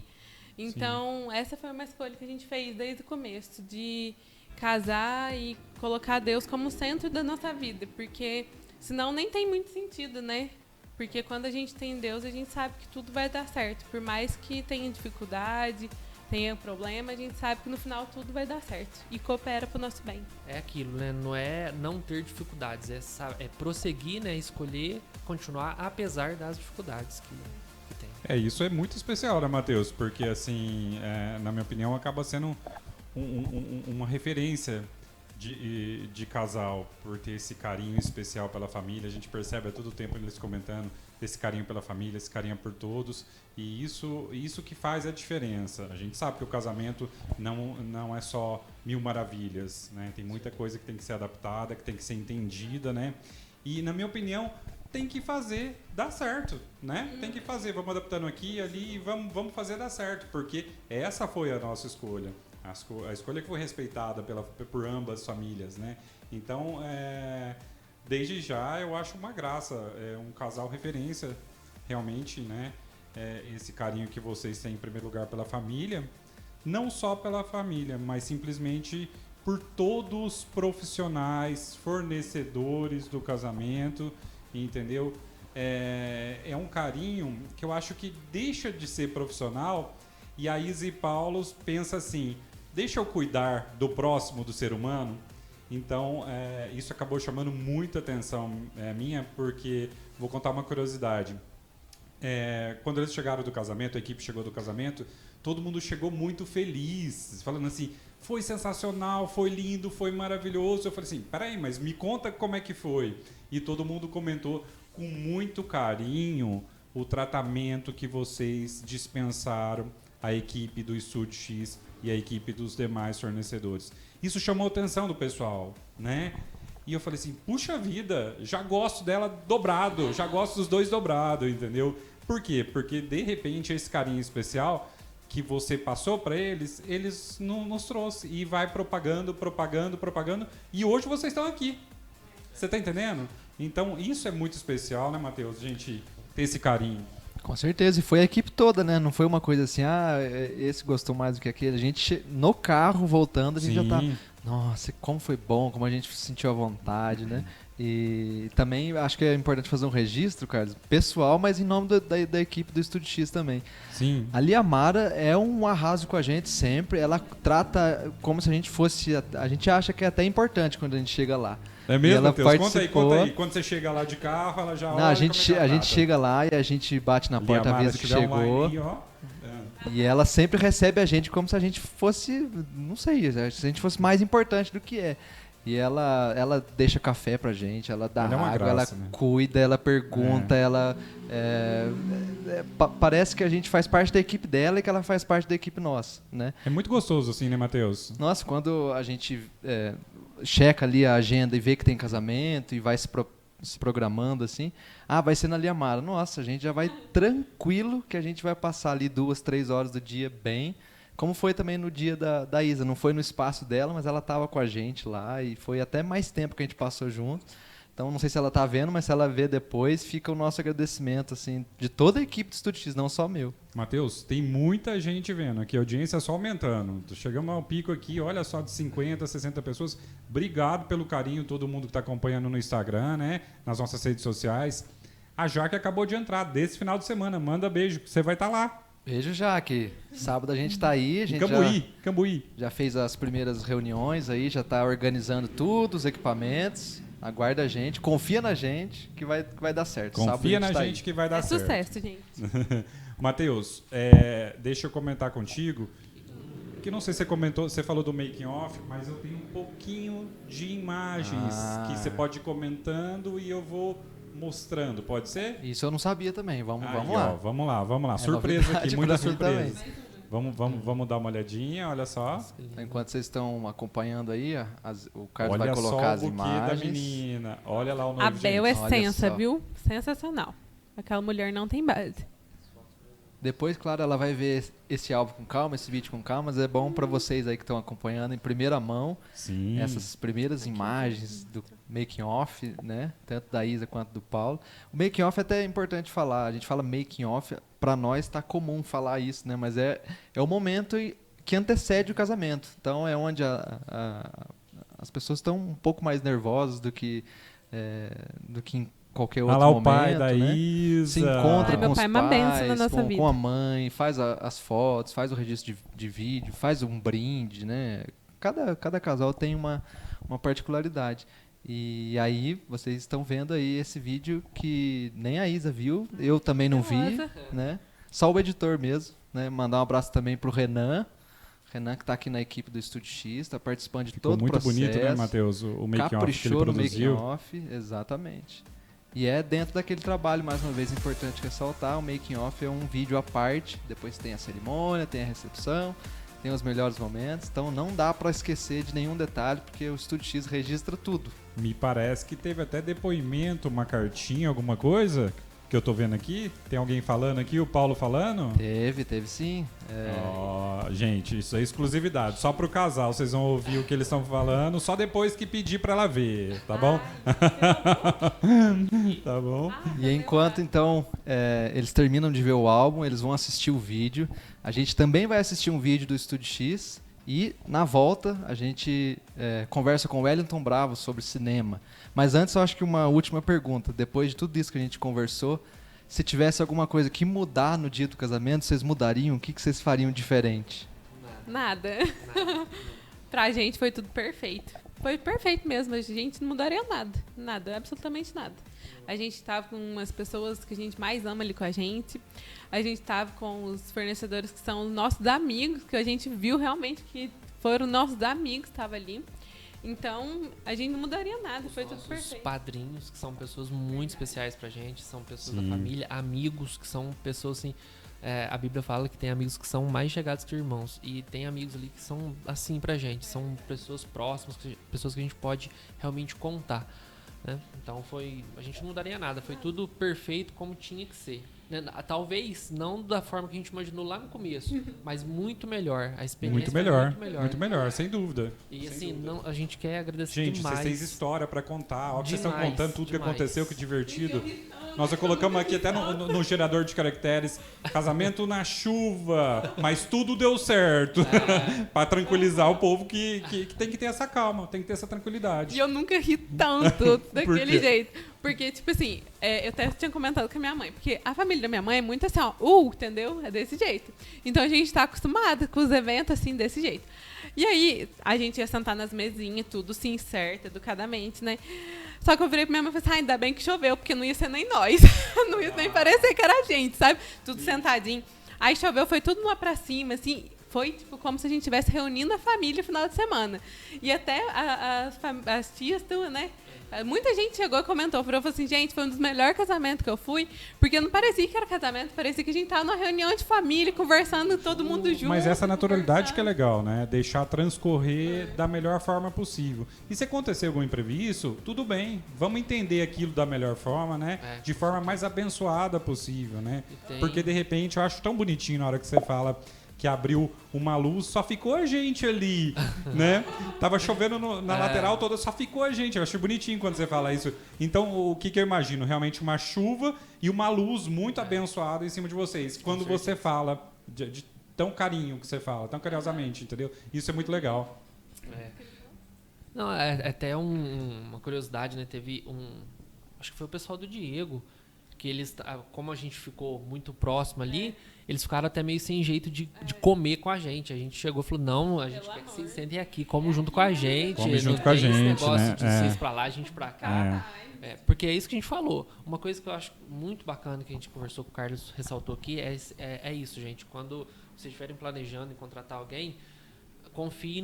Então, sim, essa foi uma escolha que a gente fez desde o começo, de casar e colocar Deus como centro da nossa vida, porque senão nem tem muito sentido, né? Porque quando a gente tem Deus, a gente sabe que tudo vai dar certo. Por mais que tenha dificuldade, tenha problema, a gente sabe que no final tudo vai dar certo e coopera para o nosso bem. É aquilo, né? Não é não ter dificuldades, é prosseguir, né? Escolher, continuar apesar das dificuldades que tem. Isso é muito especial, né, Matheus? Porque, assim, na minha opinião, acaba sendo uma referência de casal, por ter esse carinho especial pela família. A gente percebe a todo tempo eles comentando esse carinho pela família, esse carinho por todos, e isso que faz a diferença. A gente sabe que o casamento não é só mil maravilhas, né? Tem muita coisa que tem que ser adaptada, que tem que ser entendida, né? E, na minha opinião, tem que fazer dar certo, né? Tem que fazer, vamos adaptando aqui e ali e vamos fazer dar certo, porque essa foi a nossa escolha. A escolha que foi respeitada por ambas as famílias, né? Então, desde já, eu acho uma graça. É um casal referência, realmente, né? Esse carinho que vocês têm, em primeiro lugar, pela família. Não só pela família, mas simplesmente por todos os profissionais, fornecedores do casamento, entendeu? É um carinho que eu acho que deixa de ser profissional, e a Isa e Paulo pensa assim: deixa eu cuidar do próximo, do ser humano. Então, isso acabou chamando muita atenção minha, porque vou contar uma curiosidade. quando eles chegaram do casamento, a equipe chegou do casamento, todo mundo chegou muito feliz, falando assim, foi sensacional, foi lindo, foi maravilhoso. Eu falei assim, peraí, mas me conta como é que foi. E todo mundo comentou com muito carinho o tratamento que vocês dispensaram à equipe do Estúdio X e à equipe dos demais fornecedores. Isso chamou a atenção do pessoal, né? E eu falei assim, puxa vida, já gosto dela dobrado, já gosto dos dois dobrado, entendeu? Por quê? Porque, de repente, esse carinho especial que você passou para eles, eles nos trouxe. E vai propagando, e hoje vocês estão aqui. Você está entendendo? Então, isso é muito especial, né, Matheus? A gente ter esse carinho. Com certeza, e foi a equipe toda, né? Não foi uma coisa assim, esse gostou mais do que aquele. A gente, no carro, voltando, a gente já tá... Nossa, como foi bom, como a gente se sentiu à vontade, né? E também acho que é importante fazer um registro, Carlos, pessoal, mas em nome da equipe do Estúdio X também. Sim. A Liamara é um arraso com a gente sempre. Ela trata como se a gente fosse... A gente acha que é até importante quando a gente chega lá. É mesmo, Matheus? Participou... Conta aí. Quando você chega lá de carro, ela já olha. A gente chega lá e a gente bate na porta, avisa que chegou. Aí, ó. E ela sempre recebe a gente como se a gente fosse, não sei, se a gente fosse mais importante do que é. E ela deixa café pra gente, ela dá água, graça, ela cuida, ela pergunta, ela... parece que a gente faz parte da equipe dela e que ela faz parte da equipe nossa, né? É muito gostoso assim, né, Matheus? Nossa, quando a gente checa ali a agenda e vê que tem casamento e vai se programando assim, vai ser na Liamara. Nossa, a gente já vai tranquilo que a gente vai passar ali 2, 3 horas do dia bem, como foi também no dia da Isa. Não foi no espaço dela, mas ela estava com a gente lá e foi até mais tempo que a gente passou junto. Então, não sei se ela está vendo, mas se ela vê depois, fica o nosso agradecimento assim, de toda a equipe do Estúdio X, não só meu. Matheus, tem muita gente vendo aqui, a audiência só aumentando. Chegamos ao pico aqui, olha só, de 50, 60 pessoas. Obrigado pelo carinho, todo mundo que está acompanhando no Instagram, né? Nas nossas redes sociais. A Jaque acabou de entrar desse final de semana. Manda beijo, você vai estar lá. Beijo, Jaque. Sábado a gente está aí. A gente Cambuí. Já fez as primeiras reuniões aí, já está organizando tudo, os equipamentos. Aguarda a gente, confia na gente que vai dar certo. Confia na gente que vai dar certo. É sucesso, gente. Matheus, deixa eu comentar contigo, que não sei se você comentou, você falou do making off, mas eu tenho um pouquinho de imagens que você pode ir comentando e eu vou mostrando, pode ser? Isso eu não sabia também, vamos lá. Ó, vamos lá. Surpresa aqui, muita surpresa. Vamos dar uma olhadinha, olha só. Enquanto vocês estão acompanhando aí, o Carlos vai colocar as imagens. Olha só o buquê da menina. Olha lá o nome. A Bel é sensa, viu? Sensacional. Aquela mulher não tem base. Depois, claro, ela vai ver esse álbum com calma, esse vídeo com calma, mas é bom para vocês aí que estão acompanhando em primeira mão. Sim. Essas primeiras imagens do making off, né? Tanto da Isa quanto do Paulo. O making off é até importante falar. A gente fala making off, para nós está comum falar isso, né? Mas é o momento que antecede o casamento. Então é onde as pessoas estão um pouco mais nervosas do que em qualquer outro momento, o pai da Isa. Se encontra com meu os pai é uma bênção na pais, nossa vida. com a mãe, faz as fotos, faz o registro de vídeo, faz um brinde, né? Cada casal tem uma particularidade. E aí, vocês estão vendo aí esse vídeo que nem a Isa viu, eu também não vi, né? Só o editor mesmo, né? Mandar um abraço também pro Renan que está aqui na equipe do Estúdio X, está participando de todo o processo. Ficou muito bonito, né, Matheus? O make-off que ele produziu. Caprichou no make-off, exatamente. E é dentro daquele trabalho, mais uma vez, importante ressaltar, o making-off é um vídeo à parte, depois tem a cerimônia, tem a recepção, tem os melhores momentos, então não dá para esquecer de nenhum detalhe, porque o Estúdio X registra tudo. Me parece que teve até depoimento, uma cartinha, alguma coisa que eu tô vendo aqui. Tem alguém falando aqui, o Paulo falando? Teve sim. Gente, isso é exclusividade, só pro casal, vocês vão ouvir o que eles estão falando, só depois que pedir para ela ver, tá bom? Tá bom? E enquanto, então, eles terminam de ver o álbum, eles vão assistir o vídeo. A gente também vai assistir um vídeo do Estúdio X e, na volta, a gente conversa com o Wellington Bravo sobre cinema. Mas antes, eu acho que uma última pergunta. Depois de tudo isso que a gente conversou, se tivesse alguma coisa que mudar no dia do casamento, vocês mudariam? O que vocês fariam diferente? Nada. Pra gente foi tudo perfeito. Foi perfeito mesmo. A gente não mudaria nada. Nada, absolutamente nada. A gente estava com umas pessoas que a gente mais ama ali com a gente. A gente estava com os fornecedores que são nossos amigos, que a gente viu realmente que foram nossos amigos que estavam ali. Então, a gente não mudaria nada, foi tudo perfeito. Os padrinhos, que são pessoas muito especiais pra gente, são pessoas da família, amigos, que são pessoas assim... a Bíblia fala que tem amigos que são mais chegados que irmãos. E tem amigos ali que são assim pra gente. São pessoas próximas, pessoas que a gente pode realmente contar. Né? Então a gente não mudaria nada. Foi tudo perfeito como tinha que ser. Né? Talvez não da forma que a gente imaginou lá no começo, mas muito melhor. A experiência muito melhor, sem dúvida. E assim, a gente quer agradecer gente, demais. Vocês têm história pra contar. Ó, que vocês estão contando tudo demais. que aconteceu, que divertido. Nós colocamos aqui até no gerador de caracteres, casamento na chuva, mas tudo deu certo. Para tranquilizar o povo que tem que ter essa calma, tem que ter essa tranquilidade. E eu nunca ri tanto daquele jeito. Porque, tipo assim, eu até tinha comentado com a minha mãe, porque a família da minha mãe é muito assim, entendeu? É desse jeito. Então a gente tá acostumado com os eventos assim, desse jeito. E aí, a gente ia sentar nas mesinhas, tudo sim, certo, educadamente, né? Só que eu virei pra minha mãe e falei assim, ainda bem que choveu, porque não ia ser nem nós. Não ia nem parecer que era a gente, sabe? Tudo sentadinho. Aí choveu, foi tudo lá pra cima, assim... Foi tipo, como se a gente estivesse reunindo a família no final de semana. E até as tias, né? Muita gente chegou e comentou, falou assim, gente, foi um dos melhores casamentos que eu fui, porque não parecia que era casamento, parecia que a gente estava numa reunião de família, conversando todo mundo junto. Mas essa naturalidade que é legal, né? Deixar transcorrer da melhor forma possível. E se acontecer algum imprevisto, tudo bem, vamos entender aquilo da melhor forma, né? De forma mais abençoada possível, né? Porque de repente, eu acho tão bonitinho na hora que você fala... que abriu uma luz, só ficou a gente ali, né? Tava chovendo na lateral toda, só ficou a gente. Eu acho bonitinho quando você fala isso. Então, o que eu imagino? Realmente uma chuva e uma luz muito abençoada em cima de vocês. Quando você fala, de tão carinho que você fala, tão carinhosamente, entendeu? Isso é muito legal. Não, até uma curiosidade, né? Teve acho que foi o pessoal do Diego, que eles, como a gente ficou muito próximo ali, eles ficaram até meio sem jeito de comer com a gente. A gente chegou e falou, não, a gente quer que vocês sentem aqui, comam junto com a gente. Come junto com a gente, esse negócio né? de vocês pra lá, a gente pra cá. Porque é isso que a gente falou. Uma coisa que eu acho muito bacana que a gente conversou com o Carlos, ressaltou aqui, é isso, gente. Quando vocês estiverem planejando em contratar alguém, confie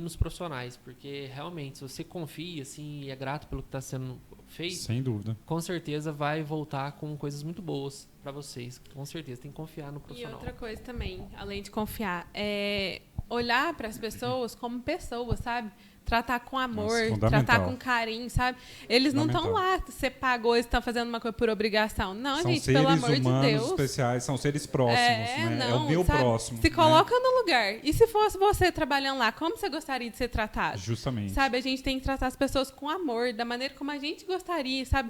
nos profissionais, porque realmente, se você confia assim, e é grato pelo que está sendo feito, sem dúvida, com certeza vai voltar com coisas muito boas para vocês. Com certeza, tem que confiar no profissional. E outra coisa também, além de confiar, é olhar para as pessoas como pessoas, sabe? Tratar com amor, tratar com carinho, sabe? Eles não estão lá, você pagou, eles estão fazendo uma coisa por obrigação. Não, gente, pelo amor de Deus. São seres humanos especiais, são seres próximos, né? Não, é o meu próximo. Se coloca no lugar. E se fosse você trabalhando lá, como você gostaria de ser tratado? Justamente. Sabe, a gente tem que tratar as pessoas com amor, da maneira como a gente gostaria, sabe?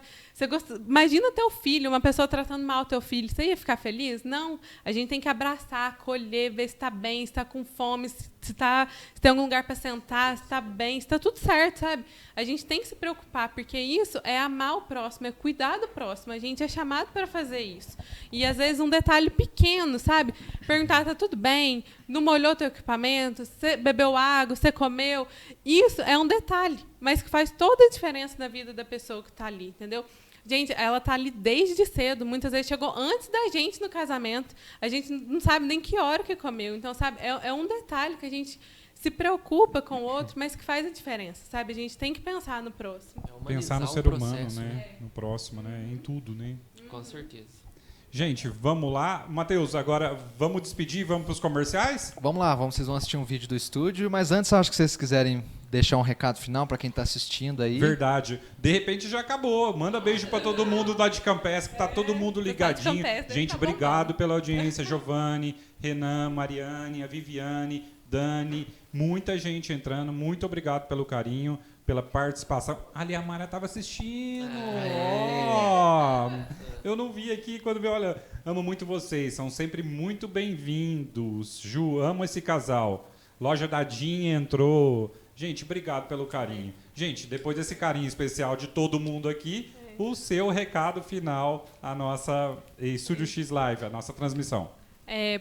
Imagina teu filho, uma pessoa tratando mal teu filho, você ia ficar feliz? Não. A gente tem que abraçar, acolher, ver se está bem, se está com fome, se tem algum lugar para sentar, se está bem, se está tudo certo, sabe? A gente tem que se preocupar, porque isso é amar o próximo, é cuidar do próximo. A gente é chamado para fazer isso. E, às vezes, um detalhe pequeno, sabe? Perguntar, tá tudo bem? Não molhou teu equipamento? Você bebeu água? Você comeu? Isso é um detalhe, mas que faz toda a diferença na vida da pessoa que está ali, entendeu? Gente, ela tá ali desde cedo, muitas vezes chegou antes da gente no casamento. A gente não sabe nem que hora que comeu. Então, sabe, é um detalhe que a gente se preocupa com o outro, mas que faz a diferença, sabe? A gente tem que pensar no próximo. Pensar no ser humano, né? No próximo, né? Em tudo, né? Com certeza. Gente, vamos lá. Matheus, agora vamos despedir e vamos para os comerciais? Vamos lá, vocês vão assistir um vídeo do estúdio, mas antes acho que vocês quiserem deixar um recado final para quem está assistindo aí. Verdade. De repente já acabou. Manda beijo para todo mundo lá de Campestre, que tá todo mundo ligadinho. Gente, obrigado pela audiência. Giovanni, Renan, Mariane, a Viviane, Dani, muita gente entrando. Muito obrigado pelo carinho, pela participação. Ali a Mara estava assistindo. Eu não vi aqui quando vi. Olha, amo muito vocês. São sempre muito bem-vindos. Ju, amo esse casal. Loja da Dinha entrou. Gente, obrigado pelo carinho. Gente, depois desse carinho especial de todo mundo aqui, o seu recado final, a nossa Estúdio X Live, a nossa transmissão.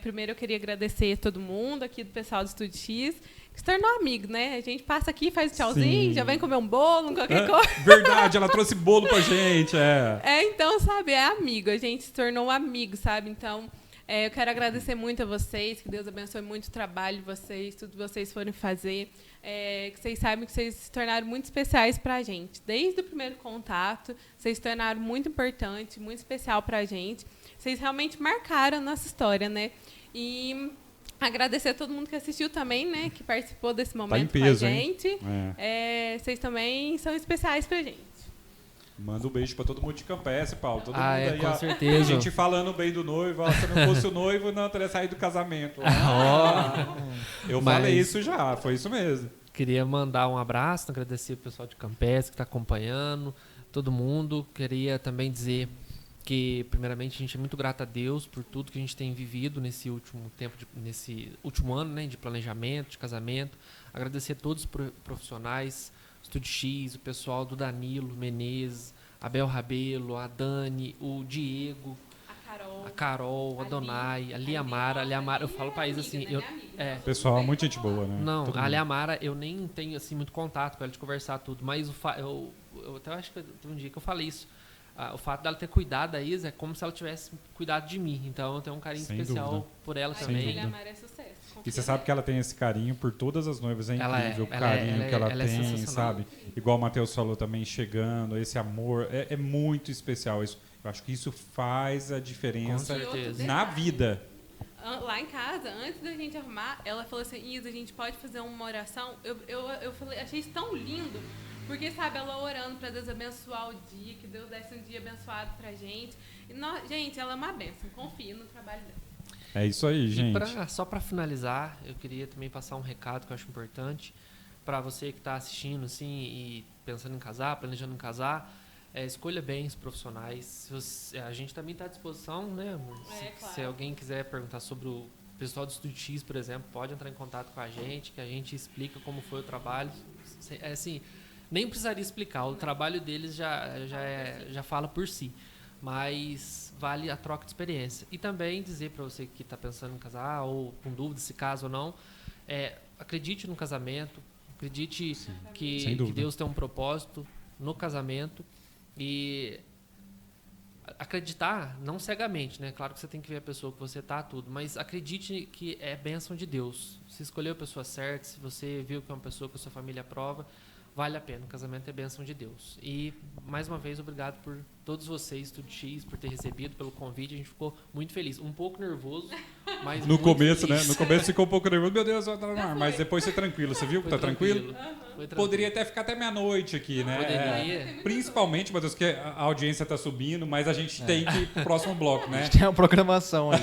primeiro eu queria agradecer a todo mundo aqui do pessoal do Estúdio X, que se tornou amigo, né? A gente passa aqui, faz um tchauzinho, Sim. já vem comer um bolo, qualquer coisa. Verdade, ela trouxe bolo pra gente. Então, sabe, é amigo. A gente se tornou amigo, sabe? Então, eu quero agradecer muito a vocês, que Deus abençoe muito o trabalho de vocês, tudo que vocês forem fazer. Que vocês sabem que vocês se tornaram muito especiais pra gente. Desde o primeiro contato, vocês se tornaram muito importante, muito especial pra gente. Vocês realmente marcaram a nossa história, né? E agradecer a todo mundo que assistiu também, né? Que participou desse momento com a gente. Vocês também são especiais pra gente. Manda um beijo pra todo mundo de Campestre, Paulo. Todo mundo aí, com certeza. A gente falando bem do noivo. Se não fosse o noivo, não teria saído do casamento. Eu falei isso já, foi isso mesmo. Queria mandar um abraço, agradecer o pessoal de Campestre que está acompanhando, todo mundo. Queria também dizer que, primeiramente, a gente é muito grato a Deus por tudo que a gente tem vivido nesse último tempo, nesse último ano, né, de planejamento, de casamento. Agradecer a todos os profissionais, Estúdio X, o pessoal do Danilo Menezes, Abel Rabelo, a Dani, o Diego, a Carol, a Donai, a Liamara. Eu falo para eles assim... Pessoal, é muita gente boa, né? Não, a Liamara eu nem tenho assim, muito contato com ela de conversar tudo, mas eu até acho que teve um dia que eu falei isso. O fato dela ter cuidado da Isa é como se ela tivesse cuidado de mim. Então eu tenho um carinho especial por ela também. É sucesso. E você sabe que ela tem esse carinho por todas as noivas. É incrível o carinho que ela tem, sabe? Igual o Matheus falou também, chegando, esse amor. É muito especial isso. Eu acho que isso faz a diferença na vida. Lá em casa, antes da gente arrumar, ela falou assim, Isa, a gente pode fazer uma oração? Eu falei, achei isso tão lindo. Porque, sabe, ela orando para Deus abençoar o dia, que Deus desse um dia abençoado pra gente. E gente, ela é uma bênção. Confia no trabalho dela. É isso aí, gente. Só para finalizar, eu queria também passar um recado que eu acho importante para você que está assistindo assim, e pensando em casar, planejando em casar. Escolha bem os profissionais. A gente também está à disposição, né? Claro. Se alguém quiser perguntar sobre o pessoal do Estúdio X, por exemplo, pode entrar em contato com a gente, que a gente explica como foi o trabalho. Assim, nem precisaria explicar, o trabalho deles já fala por si. Mas vale a troca de experiência. E também dizer para você que está pensando em casar ou com dúvida se casa ou não, acredite no casamento, acredite que Deus tem um propósito no casamento e acreditar, não cegamente, né? Claro que você tem que ver a pessoa que você está, tudo, mas acredite que é bênção de Deus. Se escolheu a pessoa certa, se você viu que é uma pessoa que a sua família aprova, vale a pena. O casamento é bênção de Deus. E, mais uma vez, obrigado por todos vocês, Estúdio X, por ter recebido, pelo convite. A gente ficou muito feliz. Um pouco nervoso, mas no começo, feliz. né? No começo ficou um pouco nervoso. Meu Deus, mas depois foi tranquilo. Você viu que tá tranquilo? Poderia até ficar até meia-noite aqui, né? Poderia. Principalmente, Matheus, que a audiência tá subindo, mas a gente tem que ir pro próximo bloco, né? A gente tem uma programação aí.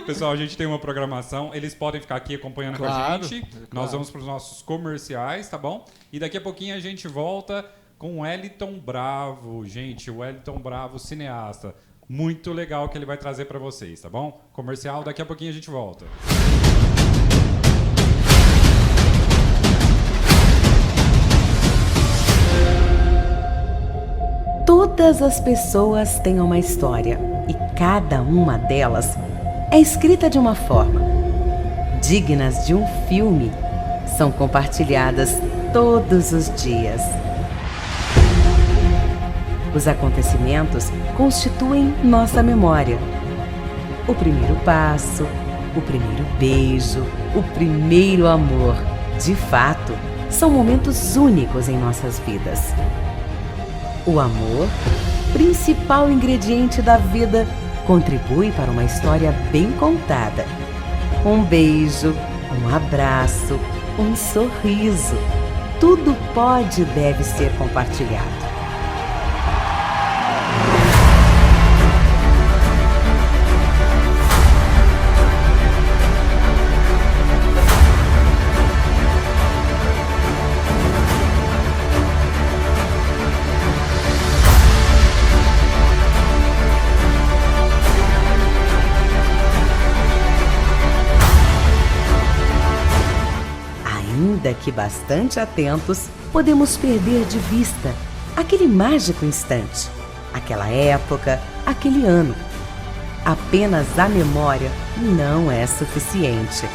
Pessoal, a gente tem uma programação. Eles podem ficar aqui acompanhando com a gente. Nós vamos para os nossos comerciais, tá bom? E daqui a pouquinho a gente volta com o Wellington Bravo. Gente, o Wellington Bravo, cineasta. Muito legal que ele vai trazer para vocês, tá bom? Comercial, daqui a pouquinho a gente volta. Todas as pessoas têm uma história e cada uma delas é escrita de uma forma. Dignas de um filme, são compartilhadas todos os dias. Os acontecimentos constituem nossa memória. O primeiro passo, o primeiro beijo, o primeiro amor, de fato, são momentos únicos em nossas vidas. O amor, principal ingrediente da vida, contribui para uma história bem contada. Um beijo, um abraço, um sorriso. Tudo pode e deve ser compartilhado. Ainda que bastante atentos, podemos perder de vista aquele mágico instante, aquela época, aquele ano. Apenas a memória não é suficiente.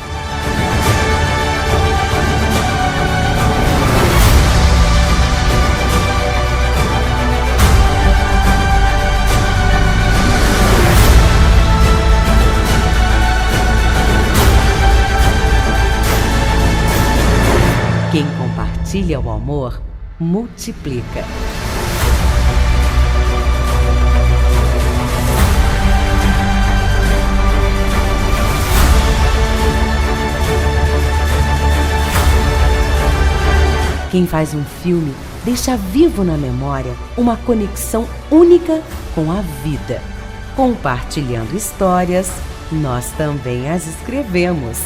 Quem compartilha o amor, multiplica. Quem faz um filme deixa vivo na memória uma conexão única com a vida. Compartilhando histórias, nós também as escrevemos.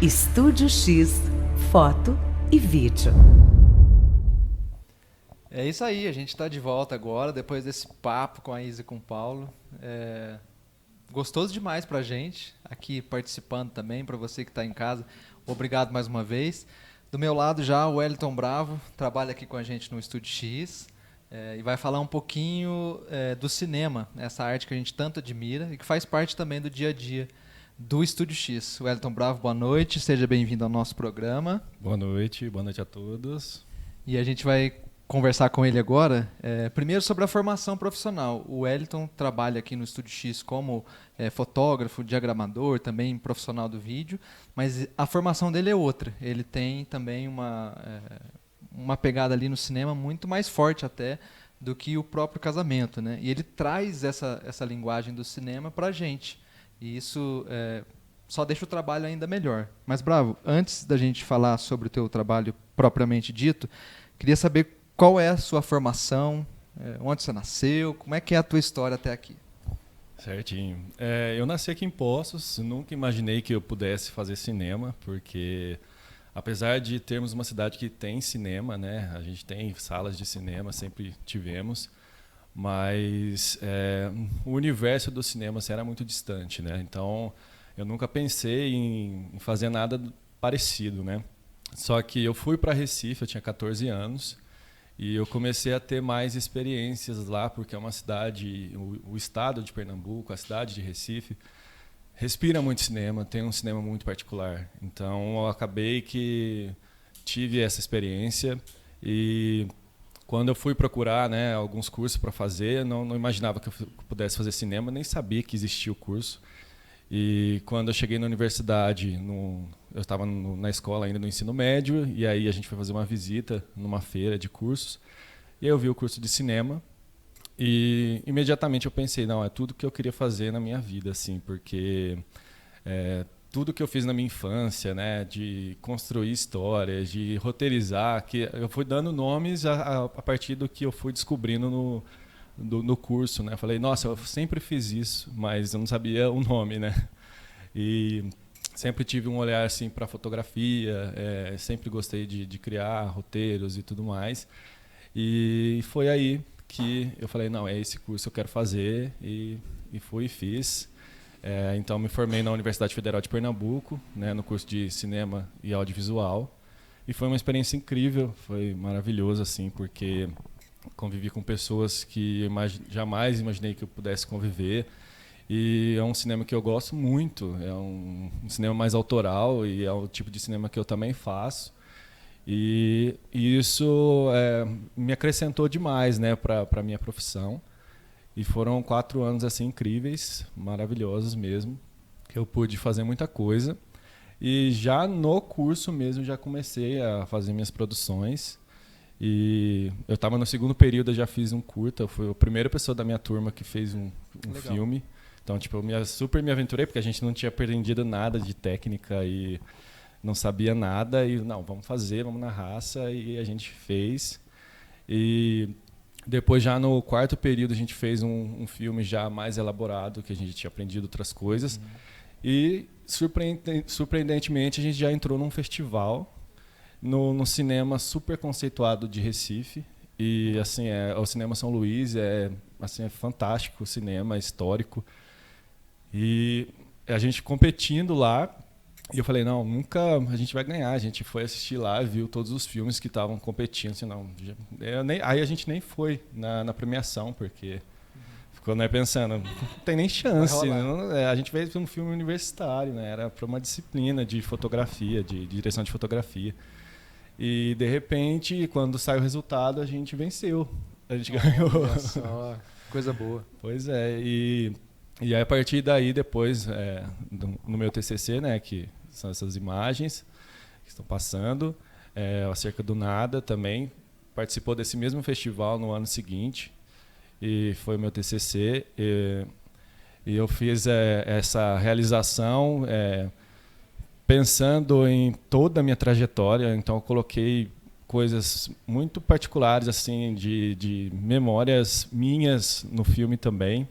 Estúdio X, foto e vídeo. É isso aí, a gente está de volta agora, depois desse papo com a Isa e com o Paulo. Gostoso demais pra gente, aqui participando também, para você que está em casa. Obrigado mais uma vez. Do meu lado já o Wellington Bravo, trabalha aqui com a gente no Estúdio X e vai falar um pouquinho do cinema, essa arte que a gente tanto admira e que faz parte também do dia a dia do Estúdio X. Wellington Bravo, boa noite, seja bem-vindo ao nosso programa. Boa noite a todos. E a gente vai conversar com ele agora, primeiro sobre a formação profissional. O Wellington trabalha aqui no Estúdio X como fotógrafo, diagramador, também profissional do vídeo, mas a formação dele é outra. Ele tem também uma pegada ali no cinema muito mais forte até do que o próprio casamento, né? E ele traz essa linguagem do cinema para a gente. E isso só deixa o trabalho ainda melhor. Mas, Bravo, antes da gente falar sobre o teu trabalho propriamente dito, queria saber qual é a sua formação, onde você nasceu, como é que é a tua história até aqui. Certinho. Eu nasci aqui em Poços, nunca imaginei que eu pudesse fazer cinema, porque apesar de termos uma cidade que tem cinema, né, a gente tem salas de cinema, sempre tivemos, mas o universo do cinema assim, era muito distante, né? Então eu nunca pensei em fazer nada parecido, né? Só que eu fui para Recife, eu tinha 14 anos e eu comecei a ter mais experiências lá, porque é uma cidade, o estado de Pernambuco, a cidade de Recife, respira muito cinema, tem um cinema muito particular. Então eu acabei que tive essa experiência e quando eu fui procurar, né, alguns cursos para fazer, não imaginava que eu pudesse fazer cinema, nem sabia que existia o curso. E quando eu cheguei na universidade, eu estava na escola ainda no ensino médio, e aí a gente foi fazer uma visita numa feira de cursos, e aí eu vi o curso de cinema, e imediatamente eu pensei, não, é tudo que eu queria fazer na minha vida, assim, porque tudo que eu fiz na minha infância, né, de construir histórias, de roteirizar, que eu fui dando nomes a partir do que eu fui descobrindo no curso, né? Falei, nossa, eu sempre fiz isso, mas eu não sabia o nome, né? E sempre tive um olhar assim para fotografia, sempre gostei de criar roteiros e tudo mais. E foi aí que eu falei, não, é esse curso que eu quero fazer, e fui e fiz. Então me formei na Universidade Federal de Pernambuco, né, no curso de Cinema e Audiovisual, e foi uma experiência incrível, foi maravilhoso assim, porque convivi com pessoas que jamais imaginei que eu pudesse conviver, e é um cinema que eu gosto muito, é um cinema mais autoral, e é o tipo de cinema que eu também faço, e isso me acrescentou demais, né, para a minha profissão. E foram 4 anos assim incríveis, maravilhosos mesmo, que eu pude fazer muita coisa. E já no curso mesmo já comecei a fazer minhas produções. E eu estava no segundo período, eu já fiz um curta. Eu fui a primeira pessoa da minha turma que fez um filme. Então, tipo, eu super me aventurei, porque a gente não tinha aprendido nada de técnica e não sabia nada. E, não, vamos fazer, vamos na raça. E a gente fez. E depois, já no quarto período, a gente fez um filme já mais elaborado, que a gente tinha aprendido outras coisas. E, surpreendentemente, a gente já entrou num festival, no cinema super conceituado de Recife. E, assim, o Cinema São Luís é fantástico, o cinema, é histórico. E a gente competindo lá, e eu falei, não, nunca a gente vai ganhar. A gente foi assistir lá, viu todos os filmes que estavam competindo. Assim, não, aí a gente nem foi na premiação, porque ficou, né, pensando, não tem nem chance. Né? A gente fez um filme universitário, né? Era para uma disciplina de fotografia, de direção de fotografia. E, de repente, quando sai o resultado, a gente venceu. A gente ganhou. Só, coisa boa. Pois é, e aí, a partir daí, depois, no meu TCC, né, que são essas imagens que estão passando, Acerca do Nada também participou desse mesmo festival no ano seguinte, e foi o meu TCC, e eu fiz essa realização pensando em toda a minha trajetória. Então eu coloquei coisas muito particulares, assim, de memórias minhas no filme também.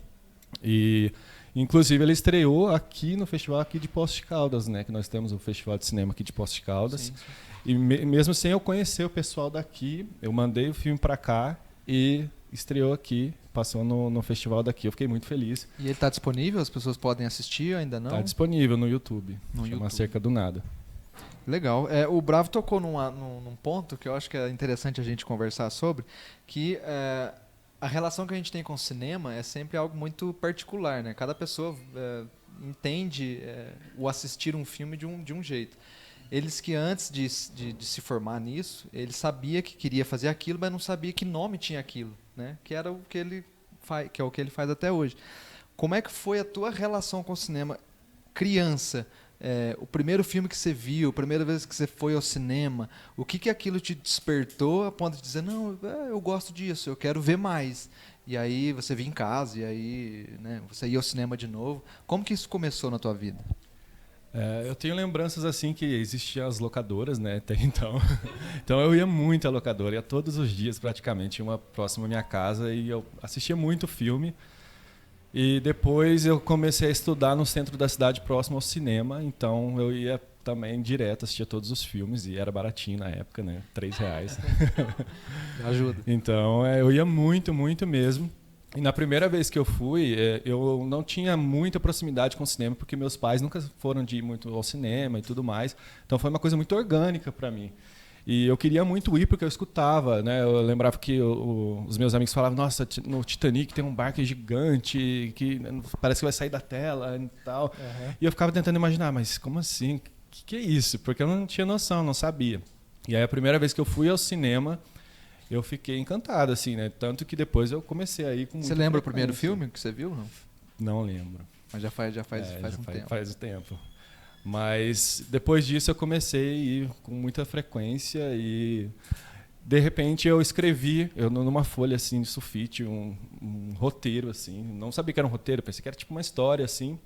E inclusive ele estreou aqui no festival aqui de Poços de Caldas, né, que nós temos o festival de cinema aqui de Poços de Caldas. Sim, sim. E mesmo sem eu conhecer o pessoal daqui, eu mandei o filme para cá e estreou aqui, passou no festival daqui. Eu fiquei muito feliz. E ele está disponível? As pessoas podem assistir ou ainda não? Está disponível no YouTube. Chama Acerca do Nada. Legal. O Bravo tocou num ponto que eu acho que é interessante a gente conversar sobre, que a relação que a gente tem com o cinema é sempre algo muito particular, né? Cada pessoa entende o assistir um filme de um jeito. Eles que antes de se formar nisso, ele sabia que queria fazer aquilo, mas não sabia que nome tinha aquilo, né? Que era o que ele que é o que ele faz até hoje. Como é que foi a tua relação com o cinema criança? O primeiro filme que você viu, a primeira vez que você foi ao cinema, o que aquilo te despertou a ponto de dizer, não, eu gosto disso, eu quero ver mais. E aí você vinha em casa, e aí, né, você ia ao cinema de novo. Como que isso começou na tua vida? Eu tenho lembranças assim que existiam as locadoras, né, até então. Então eu ia muito à locadora, ia todos os dias praticamente, uma próxima à minha casa, e eu assistia muito filme. E depois eu comecei a estudar no centro da cidade, próximo ao cinema. Então eu ia também direto, assistia todos os filmes, e era baratinho na época, né, R$3. Ajuda. Então eu ia muito, muito mesmo. E na primeira vez que eu fui, eu não tinha muita proximidade com o cinema, porque meus pais nunca foram de ir muito ao cinema e tudo mais. Então foi uma coisa muito orgânica para mim. E eu queria muito ir porque eu escutava, né? Eu lembrava que os meus amigos falavam, nossa, no Titanic tem um barco gigante que parece que vai sair da tela e tal. Uhum. E eu ficava tentando imaginar, mas como assim? O que é isso? Porque eu não tinha noção, não sabia. E aí a primeira vez que eu fui ao cinema, eu fiquei encantado, assim, né? Tanto que depois eu comecei a ir com... Você lembra o primeiro filme que você viu? Não lembro. Mas já faz um tempo. Faz tempo. Mas depois disso eu comecei a ir com muita frequência e de repente eu escrevi numa folha assim de sulfite um roteiro assim. Não sabia que era um roteiro, pensei que era tipo uma história assim.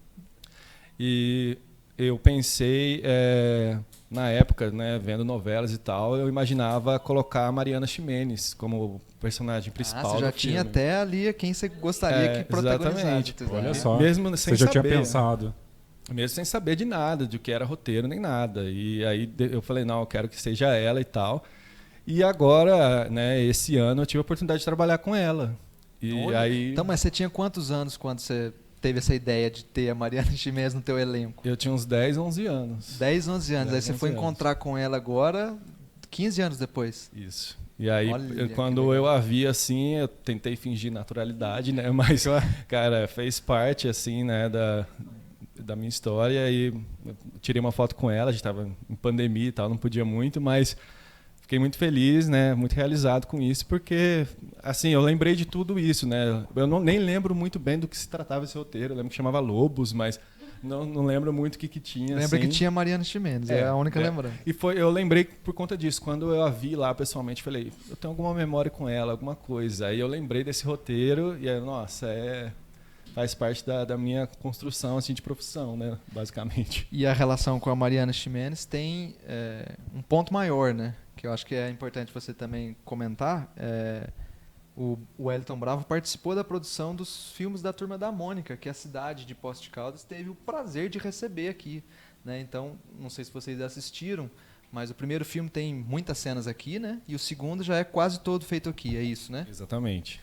E eu pensei na época, né, vendo novelas e tal, eu imaginava colocar a Mariana Ximenes como personagem principal. Você já tinha até ali quem você gostaria que protagonizasse. Exatamente. Olha só. Mesmo sem você já saber, tinha pensado. Mesmo sem saber de nada, de que era roteiro nem nada. E aí eu falei, não, eu quero que seja ela e tal. E agora, né, esse ano eu tive a oportunidade de trabalhar com ela. E aí... Então, mas você tinha quantos anos quando você teve essa ideia de ter a Mariana Ximenes no teu elenco? Eu tinha uns 10, 11 anos. 10, 11 anos. Aí você foi encontrar com ela agora, 15 anos depois. Isso. E aí, quando eu a vi assim, eu tentei fingir naturalidade, né? Mas, cara, fez parte, assim, né, da minha história. E tirei uma foto com ela, a gente estava em pandemia e tal, não podia muito, mas fiquei muito feliz, né, muito realizado com isso, porque assim, eu lembrei de tudo isso, né? Eu nem lembro muito bem do que se tratava esse roteiro. Eu lembro que chamava Lobos, mas não lembro muito o que tinha. Lembra assim. que tinha Mariana Ximenes, é a única lembrança. E eu lembrei por conta disso. Quando eu a vi lá pessoalmente, falei, eu tenho alguma memória com ela, alguma coisa. Aí eu lembrei desse roteiro e aí, nossa, faz parte da minha construção assim, de profissão, né, basicamente. E a relação com a Mariana Ximenes tem um ponto maior, né? Que eu acho que é importante você também comentar. O Wellington Bravo participou da produção dos filmes da Turma da Mônica, que a cidade de Poços de Caldas teve o prazer de receber aqui, né? Então, não sei se vocês assistiram, mas o primeiro filme tem muitas cenas aqui, né? E o segundo já é quase todo feito aqui, é isso, né? Exatamente.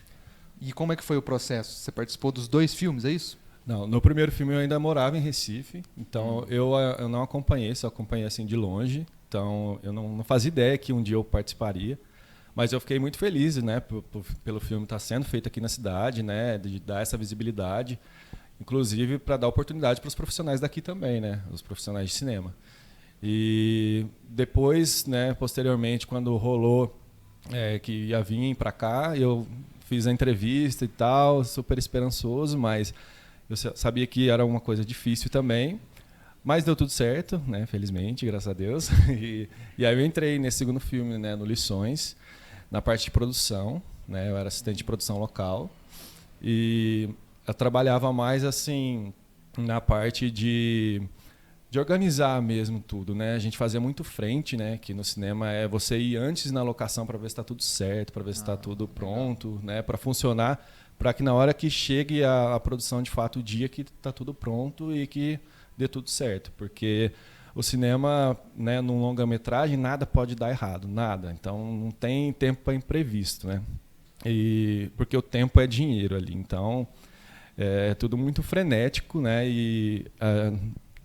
E como é que foi o processo? Você participou dos 2 filmes, é isso? Não, no primeiro filme eu ainda morava em Recife, então eu não acompanhei, só acompanhei assim de longe. Então eu não fazia ideia que um dia eu participaria. Mas eu fiquei muito feliz, né, pelo filme estar sendo feito aqui na cidade, né, de dar essa visibilidade, inclusive para dar oportunidade para os profissionais daqui também, né, os profissionais de cinema. E depois, né, posteriormente, quando rolou que ia vir para cá, eu fiz a entrevista e tal, super esperançoso, mas eu sabia que era uma coisa difícil também. Mas deu tudo certo, né, felizmente, graças a Deus. E aí eu entrei nesse segundo filme, né, no Lições, na parte de produção, né, eu era assistente de produção local e eu trabalhava mais assim na parte de organizar mesmo tudo, né? A gente fazia muito frente, né, que no cinema é você ir antes na locação para ver se está tudo certo, para ver se está tudo pronto, né, para funcionar, para que na hora que chegue a produção de fato o dia que está tudo pronto e que dê tudo certo, porque o cinema, né, num longa-metragem, nada pode dar errado, nada. Então, não tem tempo para imprevisto, né? Porque o tempo é dinheiro ali. Então, é tudo muito frenético, né? E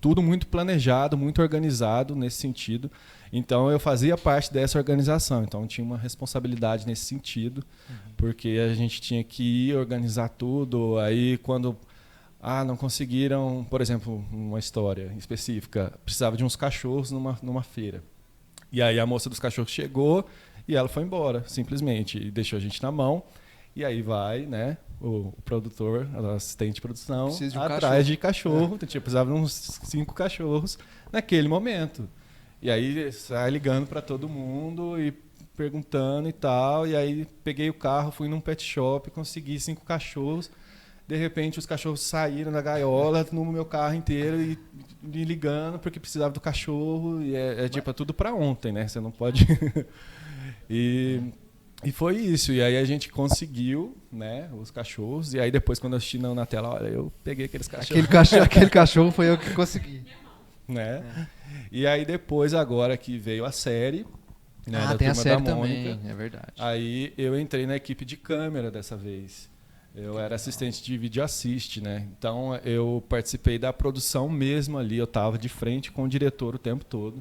tudo muito planejado, muito organizado nesse sentido. Então, eu fazia parte dessa organização. Então, tinha uma responsabilidade nesse sentido, porque a gente tinha que ir organizar tudo. Aí, quando não conseguiram, por exemplo, uma história específica, precisava de uns cachorros numa feira. E aí a moça dos cachorros chegou e ela foi embora, simplesmente, e deixou a gente na mão. E aí vai, né, o produtor, o assistente de produção, atrás de cachorro. Então, precisava de uns 5 cachorros naquele momento. E aí sai ligando para todo mundo e perguntando e tal. E aí peguei o carro, fui num pet shop, consegui 5 cachorros. De repente, os cachorros saíram da gaiola no meu carro inteiro e me ligando porque precisava do cachorro. E tipo, é tudo para ontem, né? Você não pode... e foi isso. E aí a gente conseguiu, né, os cachorros. E aí depois, quando eu assisti na tela, olha, eu peguei aqueles cachorros. Aquele cachorro foi eu que consegui. Né? E aí depois, agora que veio a série... Né, da tem a Turma série da Mônica, também, é verdade. Aí eu entrei na equipe de câmera dessa vez. Eu era assistente de vídeo assist, né? Então eu participei da produção mesmo ali, eu estava de frente com o diretor o tempo todo.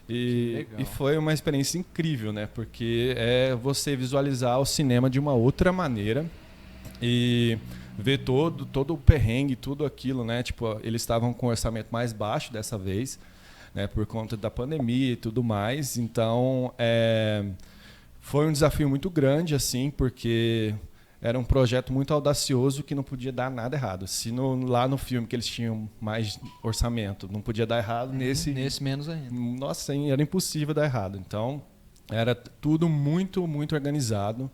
E foi uma experiência incrível, né? Porque é você visualizar o cinema de uma outra maneira e ver todo o perrengue, tudo aquilo, né? Tipo, eles estavam com um orçamento mais baixo dessa vez, né? Por conta da pandemia e tudo mais. Então foi um desafio muito grande, assim, porque era um projeto muito audacioso que não podia dar nada errado. Se lá no filme que eles tinham mais orçamento não podia dar errado, nesse menos ainda. Nossa, era impossível dar errado. Então, era tudo muito, muito organizado,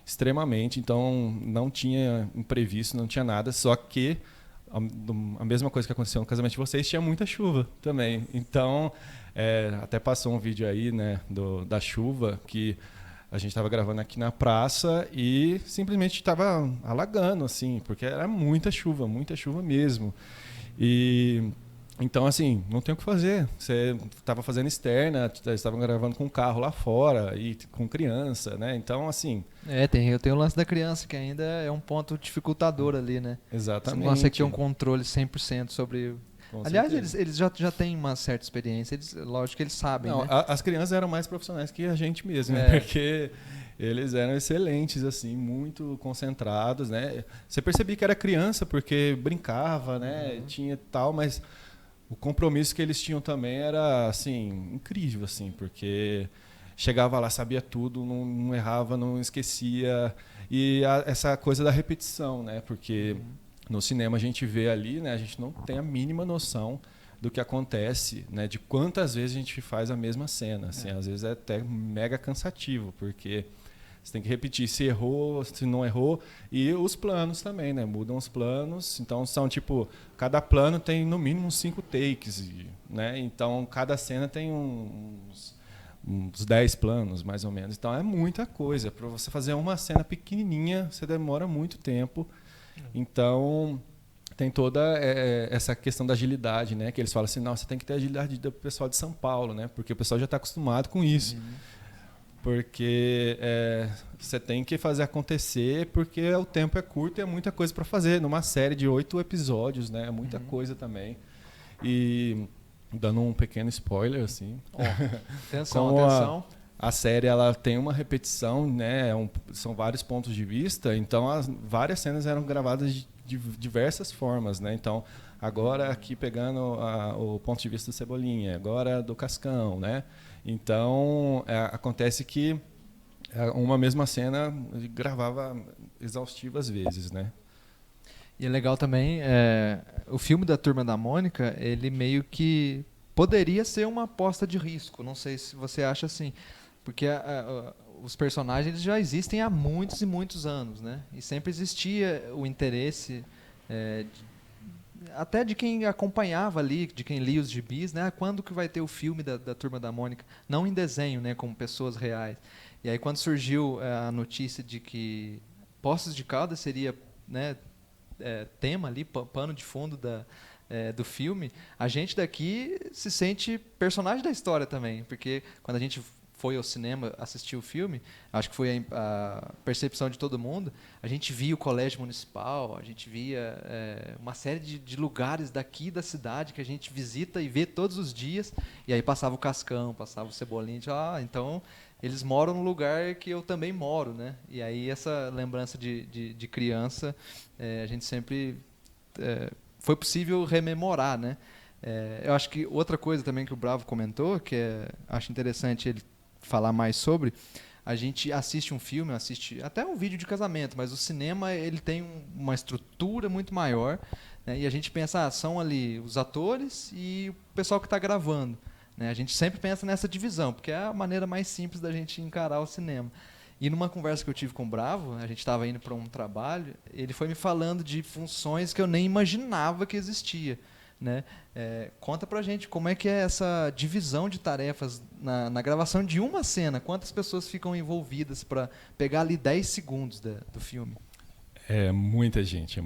extremamente. Então, não tinha imprevisto, não tinha nada. Só que a mesma coisa que aconteceu no casamento de vocês, tinha muita chuva também. Então, até passou um vídeo aí, né, da chuva, que a gente estava gravando aqui na praça e simplesmente estava alagando, assim, porque era muita chuva mesmo. E então, assim, não tem o que fazer. Você estava fazendo externa, estavam gravando com um carro lá fora e com criança, né? Então, assim... eu tenho o lance da criança, que ainda é um ponto dificultador ali, né? Exatamente. Você não consegue ter um controle 100% sobre... Aliás, eles já têm uma certa experiência, lógico que eles sabem, não, né? As crianças eram mais profissionais que a gente mesmo, né? Porque eles eram excelentes, assim, muito concentrados, né? Você percebia que era criança porque brincava, né? Tinha tal, mas o compromisso que eles tinham também era, assim, incrível, assim, porque chegava lá, sabia tudo, não errava, não esquecia. E essa coisa da repetição, né? Porque no cinema a gente vê ali, né? A gente não tem a mínima noção do que acontece, né? De quantas vezes a gente faz a mesma cena. Assim, às vezes é até mega cansativo, porque você tem que repetir se errou, se não errou. E os planos também, né? Mudam os planos. Então, são tipo... Cada plano tem, no mínimo, uns 5 takes, né? Então, cada cena tem uns 10 planos, mais ou menos. Então, é muita coisa. Para você fazer uma cena pequenininha, você demora muito tempo. Então, tem toda essa questão da agilidade, né? Que eles falam assim, não, você tem que ter agilidade do pessoal de São Paulo, né? Porque o pessoal já está acostumado com isso. Porque você tem que fazer acontecer, porque o tempo é curto e é muita coisa para fazer. Numa série de 8 episódios, né? É muita coisa também. E dando um pequeno spoiler, assim. Atenção. A série ela tem uma repetição, né? São vários pontos de vista, então várias cenas eram gravadas de diversas formas, né? Então, agora aqui pegando o ponto de vista do Cebolinha, agora do Cascão, né? Então, acontece que uma mesma cena gravava exaustivas vezes, né? E é legal também, o filme da Turma da Mônica, ele meio que poderia ser uma aposta de risco. Não sei se você acha assim, porque os personagens eles já existem há muitos e muitos anos, né? E sempre existia o interesse até de quem acompanhava ali, de quem lia os gibis, né? Quando que vai ter o filme da Turma da Mônica? Não em desenho, né? Como pessoas reais. E aí quando surgiu a notícia de que Poços de Caldas seria, né, tema ali, pano de fundo do filme, a gente daqui se sente personagem da história também, porque quando a gente foi ao cinema assistir o filme, acho que foi a percepção de todo mundo, a gente via o colégio municipal, a gente via uma série de lugares daqui da cidade que a gente visita e vê todos os dias, e aí passava o Cascão, passava o Cebolinha, então eles moram no lugar que eu também moro, né? E aí essa lembrança de criança, a gente sempre foi possível rememorar, né? Eu acho que outra coisa também que o Bravo comentou, que acho interessante ele falar mais sobre, a gente assiste um filme, assiste até um vídeo de casamento, mas o cinema ele tem uma estrutura muito maior, né? E a gente pensa, são ali os atores e o pessoal que está gravando, né? A gente sempre pensa nessa divisão, porque é a maneira mais simples da gente encarar o cinema. E numa conversa que eu tive com o Bravo, a gente estava indo para um trabalho, ele foi me falando de funções que eu nem imaginava que existia, né? Conta pra gente como é que é essa divisão de tarefas na gravação de uma cena. Quantas pessoas ficam envolvidas para pegar ali 10 segundos do filme? É muita gente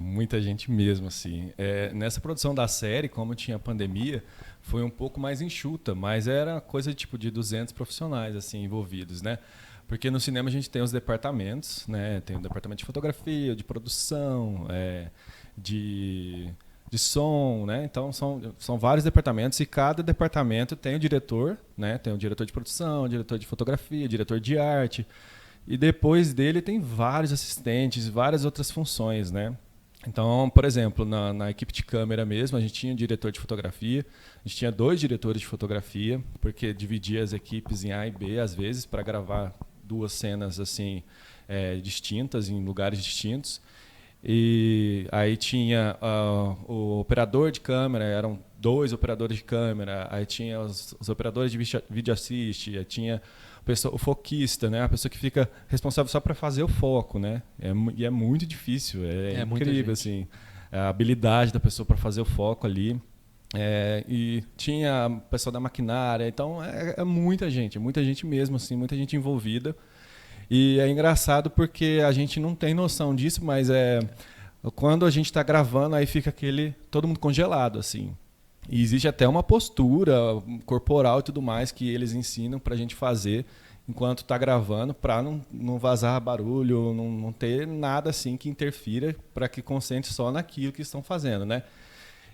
mesmo, assim. Nessa produção da série, como tinha pandemia, foi um pouco mais enxuta, mas era coisa de 200 profissionais assim envolvidos, né? Porque no cinema a gente tem os departamentos, né? Tem o departamento de fotografia, de produção, de som, né? Então são vários departamentos e cada departamento tem o diretor, né? Tem o diretor de produção, o diretor de fotografia, o diretor de arte. E depois dele tem vários assistentes, várias outras funções, né? Então, por exemplo, na equipe de câmera mesmo, a gente tinha um diretor de fotografia, a gente tinha 2 diretores de fotografia, porque dividia as equipes em A e B, às vezes, para gravar 2 cenas assim distintas, em lugares distintos. E aí tinha o operador de câmera, eram 2 operadores de câmera, aí tinha os operadores de vídeo assist, aí tinha o foquista, né? A pessoa que fica responsável só para fazer o foco, né? E é muito difícil, é incrível assim, a habilidade da pessoa para fazer o foco ali. E tinha o pessoal da maquinária, então é muita gente mesmo, assim, muita gente envolvida. E é engraçado porque a gente não tem noção disso, mas quando a gente está gravando, aí fica todo mundo congelado, assim. E existe até uma postura corporal e tudo mais que eles ensinam para a gente fazer enquanto está gravando, para não vazar barulho, não ter nada assim que interfira, para que concentre só naquilo que estão fazendo, né?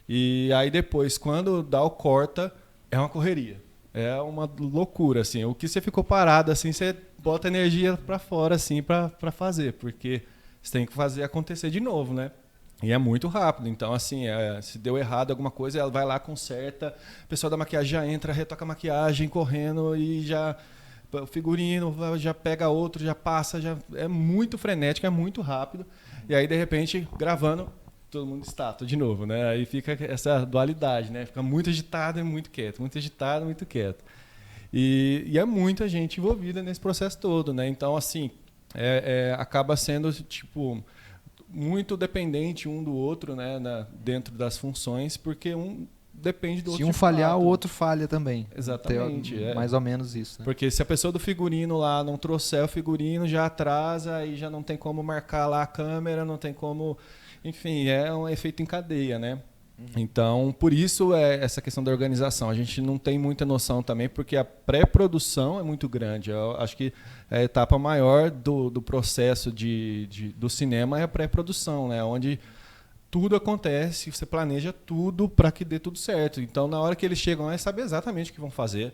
E aí depois, quando dá o corta, é uma correria. É uma loucura, assim. O que você ficou parado, assim, você bota energia para fora, assim, para fazer, porque você tem que fazer acontecer de novo, né? E é muito rápido. Então, assim, se deu errado alguma coisa, ela vai lá, conserta, o pessoal da maquiagem já entra, retoca a maquiagem correndo e já o figurino, já pega outro, já passa, já é muito frenético, é muito rápido. E aí, de repente, gravando, todo mundo estátua de novo, né? Aí fica essa dualidade, né? Fica muito agitado e muito quieto, muito agitado e muito quieto. E é muita gente envolvida nesse processo todo, né? Então, assim, acaba sendo, tipo, muito dependente um do outro, né? Dentro das funções, porque um depende do outro. Se um falhar, o outro falha também. Exatamente. Mais ou menos isso, né? Porque se a pessoa do figurino lá não trouxer o figurino, já atrasa, aí já não tem como marcar lá a câmera, não tem como... Enfim, é um efeito em cadeia, né? Então, por isso essa questão da organização. A gente não tem muita noção também, porque a pré-produção é muito grande. Eu acho que a etapa maior do processo do cinema é a pré-produção, né? Onde tudo acontece, você planeja tudo para que dê tudo certo. Então, na hora que eles chegam lá, eles sabem exatamente o que vão fazer,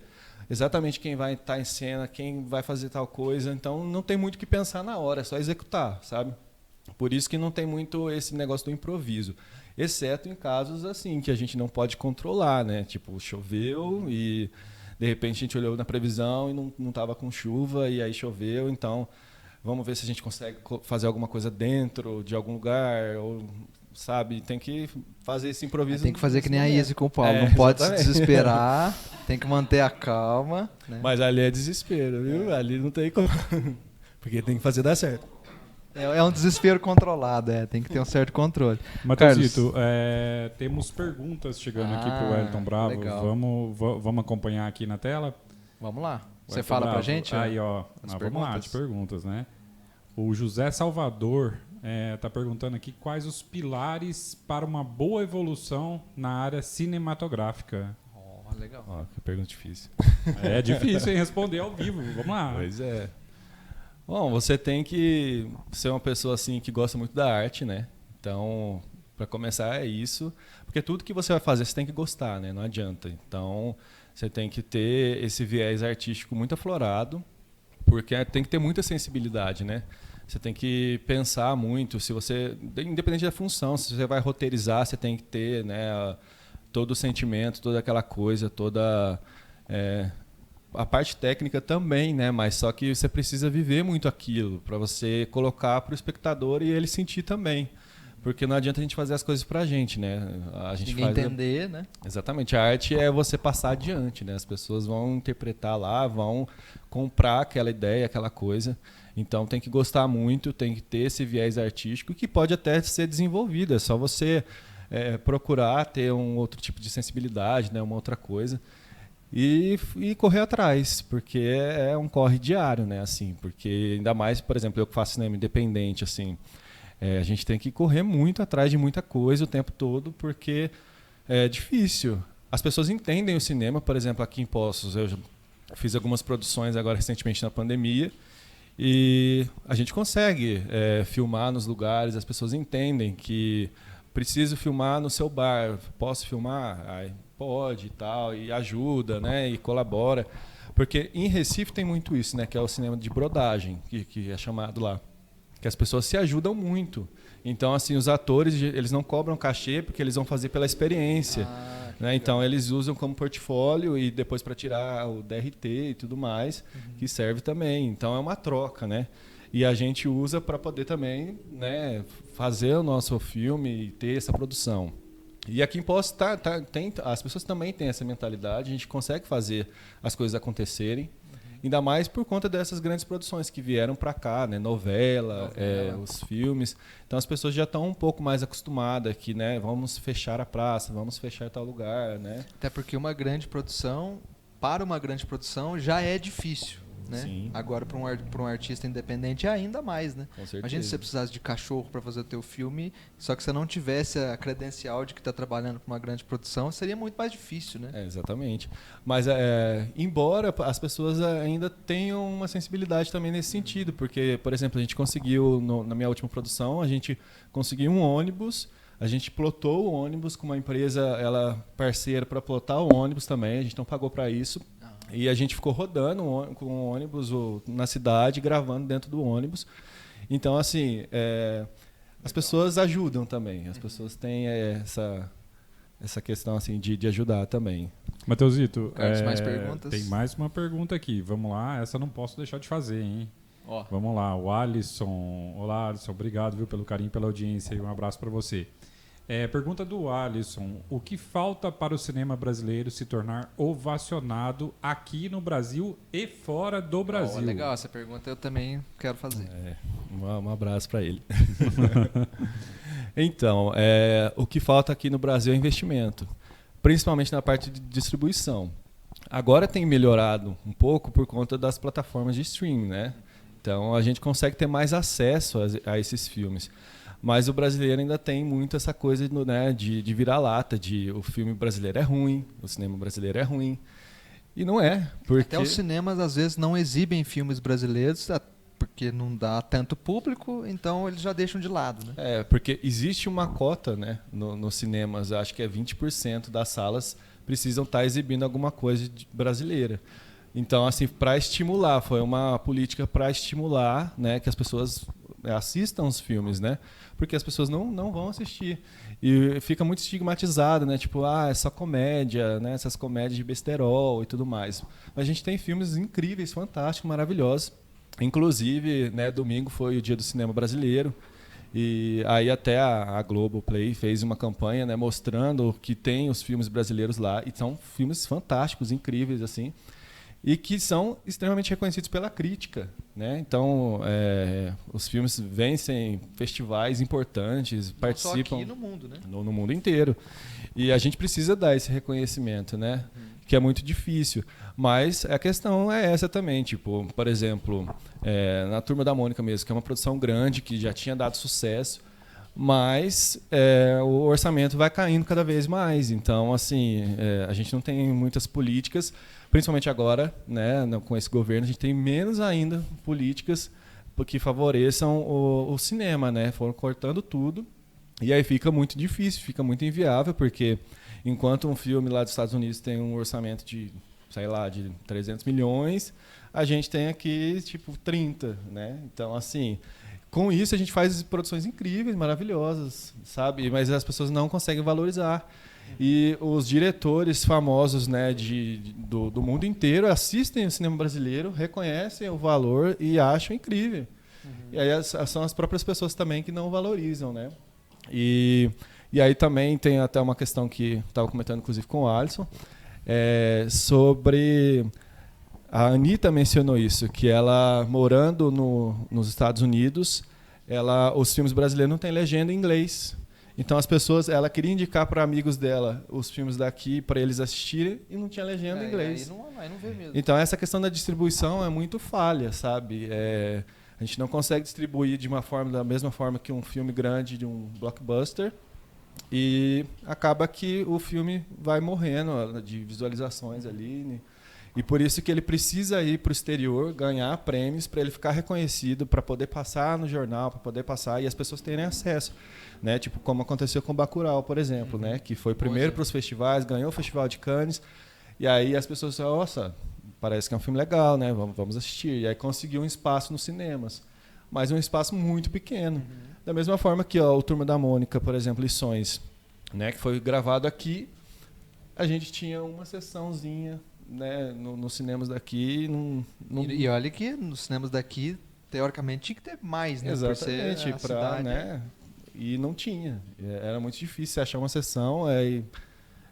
exatamente quem vai estar em cena, quem vai fazer tal coisa. Então, não tem muito o que pensar na hora, é só executar, sabe? Por isso que não tem muito esse negócio do improviso. Exceto em casos assim, que a gente não pode controlar, né? Tipo, choveu e de repente a gente olhou na previsão e não estava com chuva e aí choveu, então vamos ver se a gente consegue fazer alguma coisa dentro de algum lugar, ou, sabe? Tem que fazer esse improviso. Tem que fazer que nem a Izzy com o Paulo, não pode se desesperar, tem que manter a calma. Né? Mas ali é desespero, viu? Ali não tem como, porque tem que fazer dar certo. É um desespero controlado, tem que ter um certo controle. Matheusito, temos perguntas chegando aqui pro Wellington Bravo. Legal. Vamos acompanhar aqui na tela? Vamos lá. Você Wellington fala Bravo. pra gente? Aí, ó. Vamos lá, as perguntas, né? O José Salvador tá perguntando aqui quais os pilares para uma boa evolução na área cinematográfica. Legal. Ó, que pergunta difícil. É difícil, hein? Responder ao vivo. Vamos lá. Pois é. Bom, você tem que ser uma pessoa assim que gosta muito da arte, né? Então, para começar é isso, porque tudo que você vai fazer você tem que gostar, né? Não adianta. Então, você tem que ter esse viés artístico muito aflorado, porque tem que ter muita sensibilidade, né? Você tem que pensar muito, se você, independente da função, se você vai roteirizar, você tem que ter, né, todo o sentimento, toda aquela coisa, toda a parte técnica também, né? Mas só que você precisa viver muito aquilo para você colocar para o espectador e ele sentir também. Porque não adianta a gente fazer as coisas pra gente, né? A gente ninguém entender, né? Exatamente. A arte é você passar adiante, né? As pessoas vão interpretar lá, vão comprar aquela ideia, aquela coisa. Então tem que gostar muito, tem que ter esse viés artístico que pode até ser desenvolvido. É só você procurar ter um outro tipo de sensibilidade, né? Uma outra coisa. E correr atrás, porque é um corre diário, né? Assim, porque ainda mais, por exemplo, eu que faço cinema independente, assim, a gente tem que correr muito atrás de muita coisa o tempo todo, porque é difícil. As pessoas entendem o cinema, por exemplo, aqui em Poços, eu fiz algumas produções agora recentemente na pandemia, e a gente consegue filmar nos lugares, as pessoas entendem que preciso filmar no seu bar, posso filmar? Pode e tal, e ajuda, né, e colabora. Porque em Recife tem muito isso, né, que é o cinema de brodagem, que é chamado lá. Que as pessoas se ajudam muito. Então, assim, os atores, eles não cobram cachê porque eles vão fazer pela experiência. Né? Então, eles usam como portfólio e depois para tirar o DRT e tudo mais, que serve também. Então, é uma troca, né? E a gente usa para poder também, né, fazer o nosso filme e ter essa produção. E aqui em Poços as pessoas também têm essa mentalidade, a gente consegue fazer as coisas acontecerem, ainda mais por conta dessas grandes produções que vieram para cá, né? Novela, os filmes. Então as pessoas já estão um pouco mais acostumadas que, né, vamos fechar a praça, vamos fechar tal lugar, né? Até porque para uma grande produção já é difícil. Né? Sim. Agora, para um artista independente, é ainda mais, né? Com certeza. Imagina se você precisasse de cachorro para fazer o teu filme, só que você não tivesse a credencial de que está trabalhando com uma grande produção, seria muito mais difícil, né? Exatamente. Mas, embora as pessoas ainda tenham uma sensibilidade também nesse sentido, porque, por exemplo, a gente conseguiu, na minha última produção, a gente conseguiu um ônibus, a gente plotou o ônibus com uma empresa parceira para plotar o ônibus também, a gente não pagou para isso. E a gente ficou rodando com o ônibus na cidade, gravando dentro do ônibus. Então, assim, as pessoas ajudam também. As pessoas têm essa questão assim de ajudar também. Mateusito, Carlos, mais perguntas? Tem mais uma pergunta aqui. Vamos lá, essa não posso deixar de fazer, hein? Ó. Vamos lá, o Alisson. Olá, Alisson, obrigado, viu, pelo carinho, pela audiência e um abraço para você. Pergunta do Alisson: o que falta para o cinema brasileiro se tornar ovacionado aqui no Brasil e fora do Brasil? Legal, essa pergunta eu também quero fazer. Um abraço para ele. Então, o que falta aqui no Brasil é investimento, principalmente na parte de distribuição. Agora tem melhorado um pouco por conta das plataformas de streaming, né? Então a gente consegue ter mais acesso a esses filmes. Mas o brasileiro ainda tem muito essa coisa, né, de virar-lata, de o filme brasileiro é ruim, o cinema brasileiro é ruim. E não é, porque... Até os cinemas às vezes não exibem filmes brasileiros porque não dá tanto público, então eles já deixam de lado, né? Porque existe uma cota, né, nos cinemas, acho que é 20% das salas precisam estar exibindo alguma coisa brasileira. Então, assim, para estimular, foi uma política para estimular, né, que as pessoas assistam os filmes, né? Porque as pessoas não vão assistir. E fica muito estigmatizado, né? Tipo, é só comédia, né? Essas comédias de besterol e tudo mais. Mas a gente tem filmes incríveis, fantásticos, maravilhosos. Inclusive, né, domingo foi o Dia do Cinema Brasileiro. E aí até a Globoplay fez uma campanha, né, mostrando que tem os filmes brasileiros lá. E são filmes fantásticos, incríveis, assim. E que são extremamente reconhecidos pela crítica, né? Então, os filmes vencem festivais importantes, participam... Só aqui no mundo, né? No mundo inteiro. E a gente precisa dar esse reconhecimento, né? Que é muito difícil. Mas a questão é essa também. Tipo, por exemplo, na Turma da Mônica mesmo, que é uma produção grande, que já tinha dado sucesso, mas o orçamento vai caindo cada vez mais. Então, assim, a gente não tem muitas políticas, principalmente agora, né, com esse governo, a gente tem menos ainda políticas que favoreçam o cinema, né? Foram cortando tudo e aí fica muito difícil, fica muito inviável, porque enquanto um filme lá dos Estados Unidos tem um orçamento de, sei lá, de 300 milhões, a gente tem aqui, tipo, 30, né? Então, assim... Com isso, a gente faz produções incríveis, maravilhosas, sabe? Mas as pessoas não conseguem valorizar. E os diretores famosos, né, do mundo inteiro assistem o cinema brasileiro, reconhecem o valor e acham incrível. E aí são as próprias pessoas também que não valorizam, né? E aí também tem até uma questão que estava comentando, inclusive, com o Alisson, sobre... A Anitta mencionou isso, que ela, morando nos Estados Unidos, os filmes brasileiros não têm legenda em inglês. Então, as pessoas, ela queria indicar para amigos dela os filmes daqui para eles assistirem e não tinha legenda em inglês. Aí não vê mesmo. Então, essa questão da distribuição é muito falha, sabe? A gente não consegue distribuir da mesma forma que um filme grande de um blockbuster, e acaba que o filme vai morrendo de visualizações ali. E por isso que ele precisa ir para o exterior, ganhar prêmios para ele ficar reconhecido, para poder passar no jornal, para poder passar e as pessoas terem acesso, né? Tipo como aconteceu com Bacurau, por exemplo, né? Que foi primeiro para os festivais, ganhou o Festival de Cannes, e aí as pessoas falaram, nossa, parece que é um filme legal, né? Vamos assistir. E aí conseguiu um espaço nos cinemas, mas um espaço muito pequeno. Da mesma forma que o Turma da Mônica, por exemplo, Lições, né? Que foi gravado aqui, a gente tinha uma sessãozinha, né, nos cinemas daqui. E olha que nos cinemas daqui, teoricamente, tinha que ter mais, né? Exatamente, por ser a cidade, né? E não tinha. Era muito difícil achar uma sessão, aí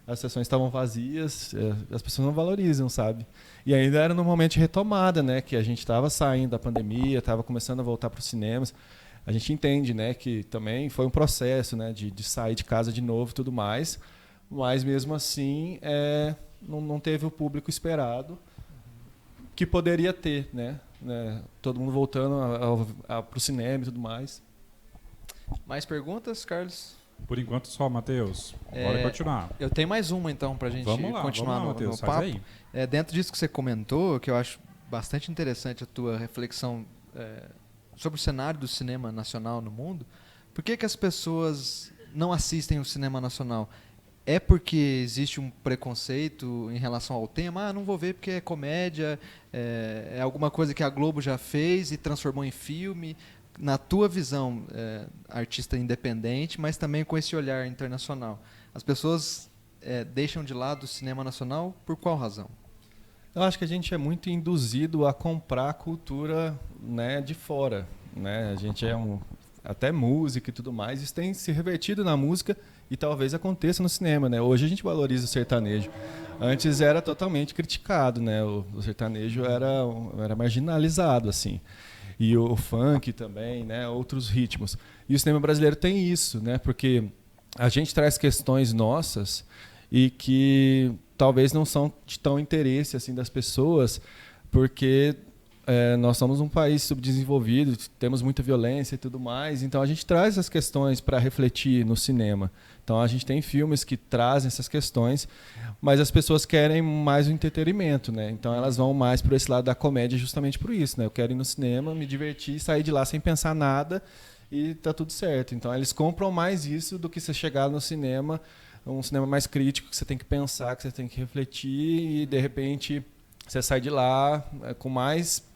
as sessões estavam vazias, as pessoas não valorizam, sabe? E ainda era no momento de retomada, né? Que a gente estava saindo da pandemia, estava começando a voltar para os cinemas. A gente entende, né, que também foi um processo, né, de sair de casa de novo e tudo mais, mas mesmo assim não teve o público esperado que poderia ter, né? Todo mundo voltando para o cinema e tudo mais. Mais perguntas, Carlos? Por enquanto só, Matheus. Bora continuar. Eu tenho mais uma, então, para a gente continuar no Matheus, papo. faz aí. Dentro disso que você comentou, que eu acho bastante interessante a tua reflexão sobre o cenário do cinema nacional no mundo, por que as pessoas não assistem o cinema nacional? É porque existe um preconceito em relação ao tema? Não vou ver porque é comédia, é alguma coisa que a Globo já fez e transformou em filme. Na tua visão, artista independente, mas também com esse olhar internacional, as pessoas deixam de lado o cinema nacional por qual razão? Eu acho que a gente é muito induzido a comprar a cultura, né, de fora, né? A gente até música e tudo mais, isso tem se revertido na música e talvez aconteça no cinema, né? Hoje a gente valoriza o sertanejo. Antes era totalmente criticado, né? O sertanejo era marginalizado, assim. E o funk também, né? Outros ritmos. E o cinema brasileiro tem isso, né? Porque a gente traz questões nossas e que talvez não são de tão interesse assim das pessoas, porque nós somos um país subdesenvolvido, temos muita violência e tudo mais, então a gente traz essas questões para refletir no cinema. Então a gente tem filmes que trazem essas questões, mas as pessoas querem mais o entretenimento, né? Então elas vão mais por esse lado da comédia justamente por isso, né? Eu quero ir no cinema, me divertir, sair de lá sem pensar nada e tá tudo certo. Então eles compram mais isso do que você chegar no cinema, um cinema mais crítico, que você tem que pensar, que você tem que refletir e de repente você sai de lá com mais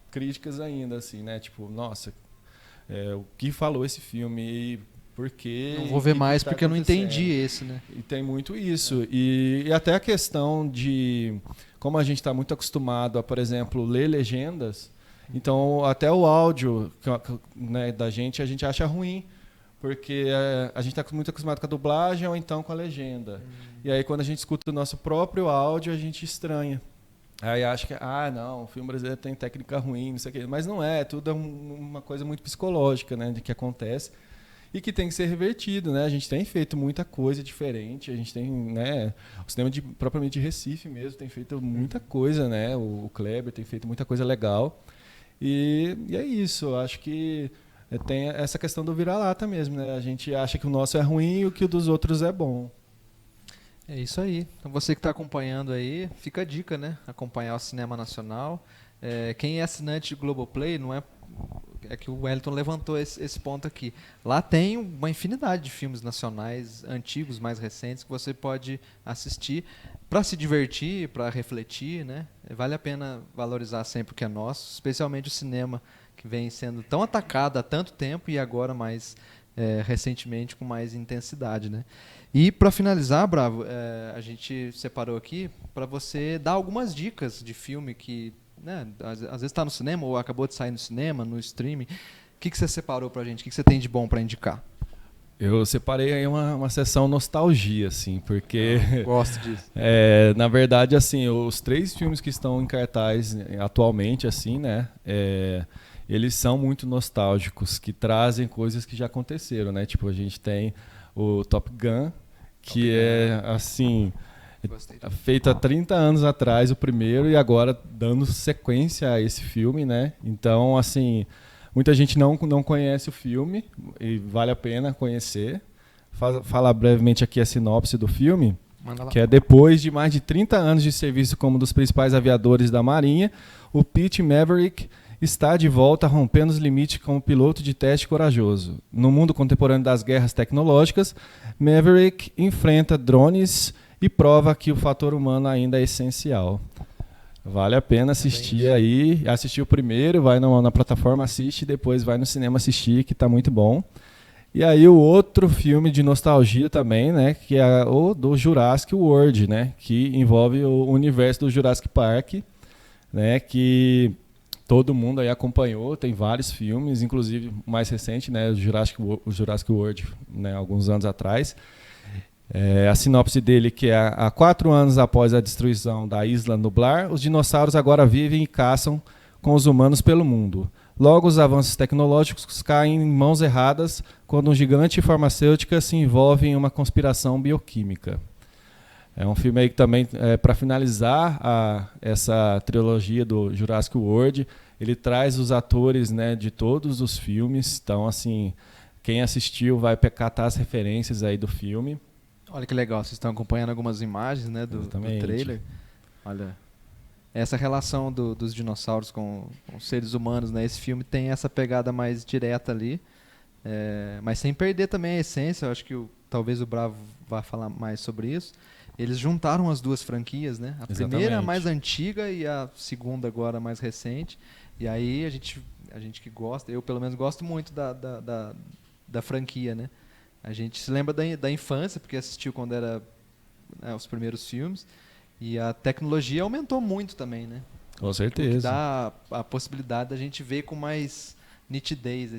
críticas ainda, assim, né? Tipo, nossa, o que falou esse filme e por quê? Não vou ver mais tá porque eu não entendi esse, né? E tem muito isso. E até a questão de como a gente está muito acostumado a, por exemplo, ler legendas, então até o áudio, né, da gente, a gente acha ruim. Porque a gente está muito acostumado com a dublagem ou então com a legenda. E aí, quando a gente escuta o nosso próprio áudio, a gente estranha. Aí acha que, não, o filme brasileiro tem técnica ruim, não sei o quê. Mas não é, tudo é uma coisa muito psicológica, né, de que acontece e que tem que ser revertido, né? A gente tem feito muita coisa diferente, a gente tem, né, o cinema propriamente de Recife mesmo tem feito muita coisa, né? O Kleber tem feito muita coisa legal. E é isso, eu acho que tem essa questão do vira-lata mesmo, né? A gente acha que o nosso é ruim e o que o dos outros é bom. É isso aí. Então você que está acompanhando aí, fica a dica, né? Acompanhar o cinema nacional. Quem é assinante de Globoplay, não é que o Wellington levantou esse ponto aqui. Lá tem uma infinidade de filmes nacionais, antigos, mais recentes, que você pode assistir para se divertir, para refletir, né? Vale a pena valorizar sempre o que é nosso, especialmente o cinema, que vem sendo tão atacado há tanto tempo e agora mais recentemente com mais intensidade, né? E para finalizar, Bravo, a gente separou aqui para você dar algumas dicas de filme que, né, às vezes está no cinema ou acabou de sair no cinema, no streaming. O que você separou para a gente? O que você tem de bom para indicar? Eu separei aí uma sessão nostalgia, assim, porque gosto disso. Na verdade, assim, os 3 filmes que estão em cartaz atualmente, assim, né, eles são muito nostálgicos, que trazem coisas que já aconteceram, né? Tipo, a gente tem o Top Gun, que assim, feito há 30 anos atrás, o primeiro, e agora dando sequência a esse filme, né? Então, assim, muita gente não conhece o filme e vale a pena conhecer. Falar brevemente aqui a sinopse do filme, que é depois de mais de 30 anos de serviço como um dos principais aviadores da Marinha, o Pete Maverick está de volta rompendo os limites como piloto de teste corajoso. No mundo contemporâneo das guerras tecnológicas, Maverick enfrenta drones e prova que o fator humano ainda é essencial. Vale a pena assistir aí. Assistir o primeiro, vai na plataforma, assiste, depois vai no cinema assistir, que está muito bom. E aí o outro filme de nostalgia também, né, que é o do Jurassic World, né, que envolve o universo do Jurassic Park, né, que todo mundo aí acompanhou, tem vários filmes, inclusive o mais recente, né, o Jurassic World, né, alguns anos atrás. A sinopse dele que há 4 anos após a destruição da Isla Nublar, os dinossauros agora vivem e caçam com os humanos pelo mundo. Logo, os avanços tecnológicos caem em mãos erradas quando um gigante farmacêutica se envolve em uma conspiração bioquímica. É um filme aí que também, para finalizar essa trilogia do Jurassic World, ele traz os atores, né, de todos os filmes. Então, assim, quem assistiu vai catar as referências aí do filme. Olha que legal, vocês estão acompanhando algumas imagens, né, do trailer. Olha, essa relação dos dinossauros com os seres humanos, né, esse filme tem essa pegada mais direta ali, mas sem perder também a essência. Eu acho que talvez o Bravo vá falar mais sobre isso. Eles juntaram as duas franquias, né? A primeira, a mais antiga, e a segunda agora, a mais recente. E aí a gente que gosta, eu pelo menos gosto muito da franquia, né? A gente se lembra da infância, porque assistiu quando era né, os primeiros filmes. E a tecnologia aumentou muito também, né? Com O que certeza. dá a possibilidade da gente ver com mais nitidez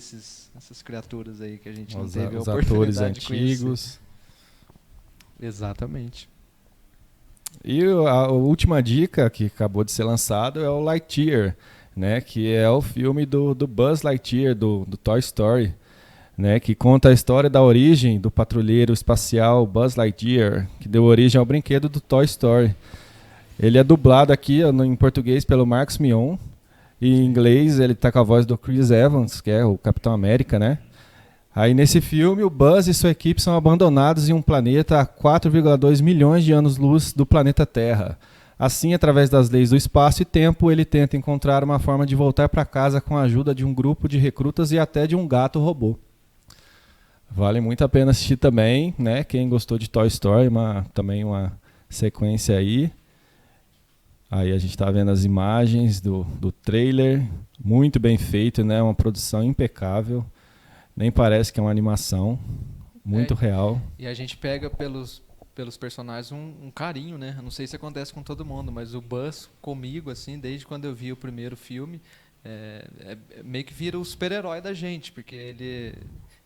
essas criaturas aí que a gente não Os, teve a os atores oportunidade de conhecer. antigos. Exatamente. E a última dica que acabou de ser lançado é o Lightyear, né, que é o filme do Buzz Lightyear, do Toy Story, né, que conta a história da origem do patrulheiro espacial Buzz Lightyear, que deu origem ao brinquedo do Toy Story. Ele é dublado aqui em português pelo Marcos Mion, e em inglês ele está com a voz do Chris Evans, que é o Capitão América, né? Aí nesse filme, o Buzz e sua equipe são abandonados em um planeta a 4,2 milhões de anos-luz do planeta Terra. Assim, através das leis do espaço e tempo, ele tenta encontrar uma forma de voltar para casa com a ajuda de um grupo de recrutas e até de um gato robô. Vale muito a pena assistir também, né? Quem gostou de Toy Story, também uma sequência aí. Aí a gente está vendo as imagens do trailer, muito bem feito, né? Uma produção impecável. Nem parece que é uma animação, muito real. E a gente pega pelos personagens um carinho, né? Eu não sei se acontece com todo mundo, mas o Buzz comigo, assim, desde quando eu vi o primeiro filme, meio que vira o super-herói da gente, porque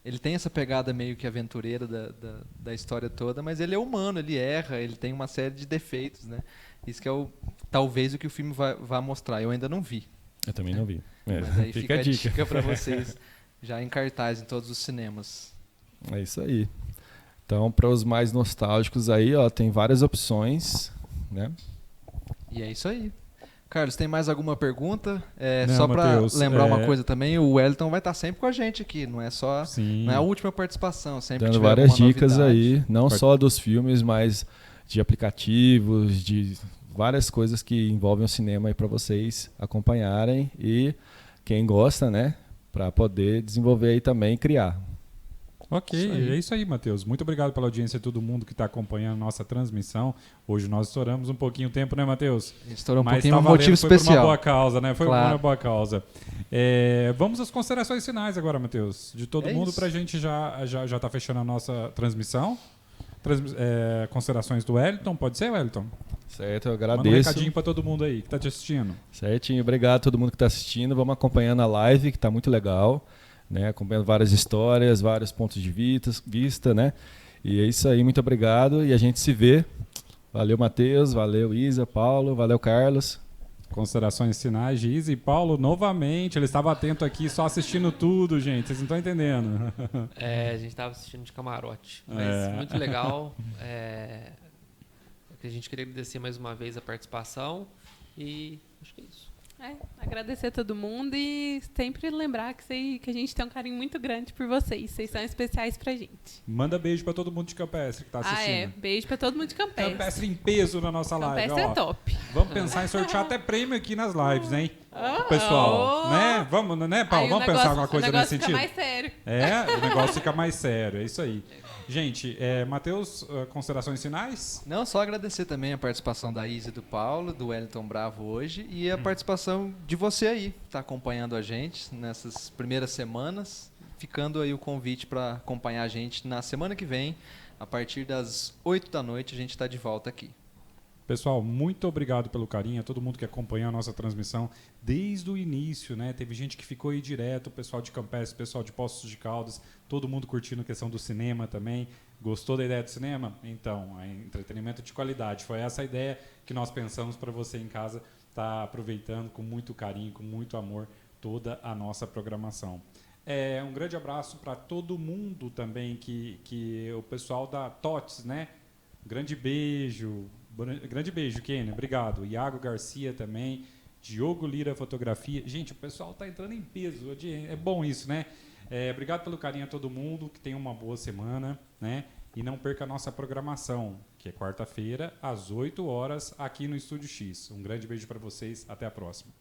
ele tem essa pegada meio que aventureira da história toda, mas ele é humano, ele erra, ele tem uma série de defeitos, né? Isso que é talvez o que o filme vai mostrar. Eu ainda não vi. Eu também não vi. Mas aí Fica a dica para vocês, já em cartaz em todos os cinemas. É isso aí. Então, para os mais nostálgicos aí, ó, tem várias opções, né? E é isso aí. Carlos, tem mais alguma pergunta? Não, Só para Matheus, lembrar uma coisa também, o Wellington vai estar sempre com a gente aqui, não é só Sim. não é a última participação, sempre Dando tiver várias alguma dicas novidade. aí, não só dos filmes, mas de aplicativos, de várias coisas que envolvem o cinema aí para vocês acompanharem e quem gosta, né, para poder desenvolver aí também e criar. Ok, é isso aí, Matheus. Muito obrigado pela audiência de todo mundo que está acompanhando a nossa transmissão. Hoje nós estouramos um pouquinho o tempo, né, Matheus? A gente estourou um Mas pouquinho, tá um valendo, motivo foi por uma especial. boa causa, né? Foi Claro. por uma boa causa. Vamos às considerações finais agora, Matheus. De todo mundo, isso. para a gente já tá fechando a nossa transmissão. Considerações do Wellington, pode ser, Wellington? Certo, eu Manda um agradeço. recadinho para todo mundo aí que está te assistindo. Certinho, obrigado a todo mundo que está assistindo. Vamos acompanhando a live, que está muito legal, né? Acompanhando várias histórias, vários pontos de vista, né? E é isso aí, muito obrigado. E a gente se vê. Valeu, Matheus, valeu, Isa, Paulo, valeu, Carlos. Considerações finais de Isa e Paulo, novamente. Ele estava atento aqui, só assistindo tudo, gente. Vocês não estão entendendo. A gente estava assistindo de camarote, mas muito legal. A gente queria agradecer mais uma vez a participação e acho que é isso. Agradecer a todo mundo e sempre lembrar que a gente tem um carinho muito grande por vocês. Vocês são especiais pra gente. Manda beijo para todo mundo de Campestre que está assistindo. Beijo pra todo mundo de Campestre. Campestre em peso na nossa live. Campestre Ó, é top. vamos pensar em sortear até prêmio aqui nas lives, hein? Pessoal, né? Vamos, né, Paulo? Aí Vamos pensar alguma coisa nesse fica sentido? mais sério. O negócio fica mais sério, é isso aí. Gente, Matheus, considerações finais? Não, só agradecer também a participação da Isa e do Paulo, do Wellington Bravo hoje, e a participação de você aí, que está acompanhando a gente nessas primeiras semanas, ficando aí o convite para acompanhar a gente na semana que vem, a partir das 8 da noite, a gente está de volta aqui. Pessoal, muito obrigado pelo carinho, a todo mundo que acompanhou a nossa transmissão desde o início, né? Teve gente que ficou aí direto, o pessoal de Campestre, o pessoal de Poços de Caldas, todo mundo curtindo a questão do cinema também. Gostou da ideia do cinema? Então, entretenimento de qualidade. Foi essa a ideia que nós pensamos para você em casa estar aproveitando com muito carinho, com muito amor, toda a nossa programação. Um grande abraço para todo mundo também, que o pessoal da TOTS, né? Grande beijo, Kênia, obrigado. Iago Garcia também, Diogo Lira Fotografia. Gente, o pessoal tá entrando em peso, é bom isso, né? Obrigado pelo carinho a todo mundo, que tenha uma boa semana, né? E não perca a nossa programação, que é quarta-feira, às 8 horas, aqui no Estúdio X. Um grande beijo para vocês, até a próxima.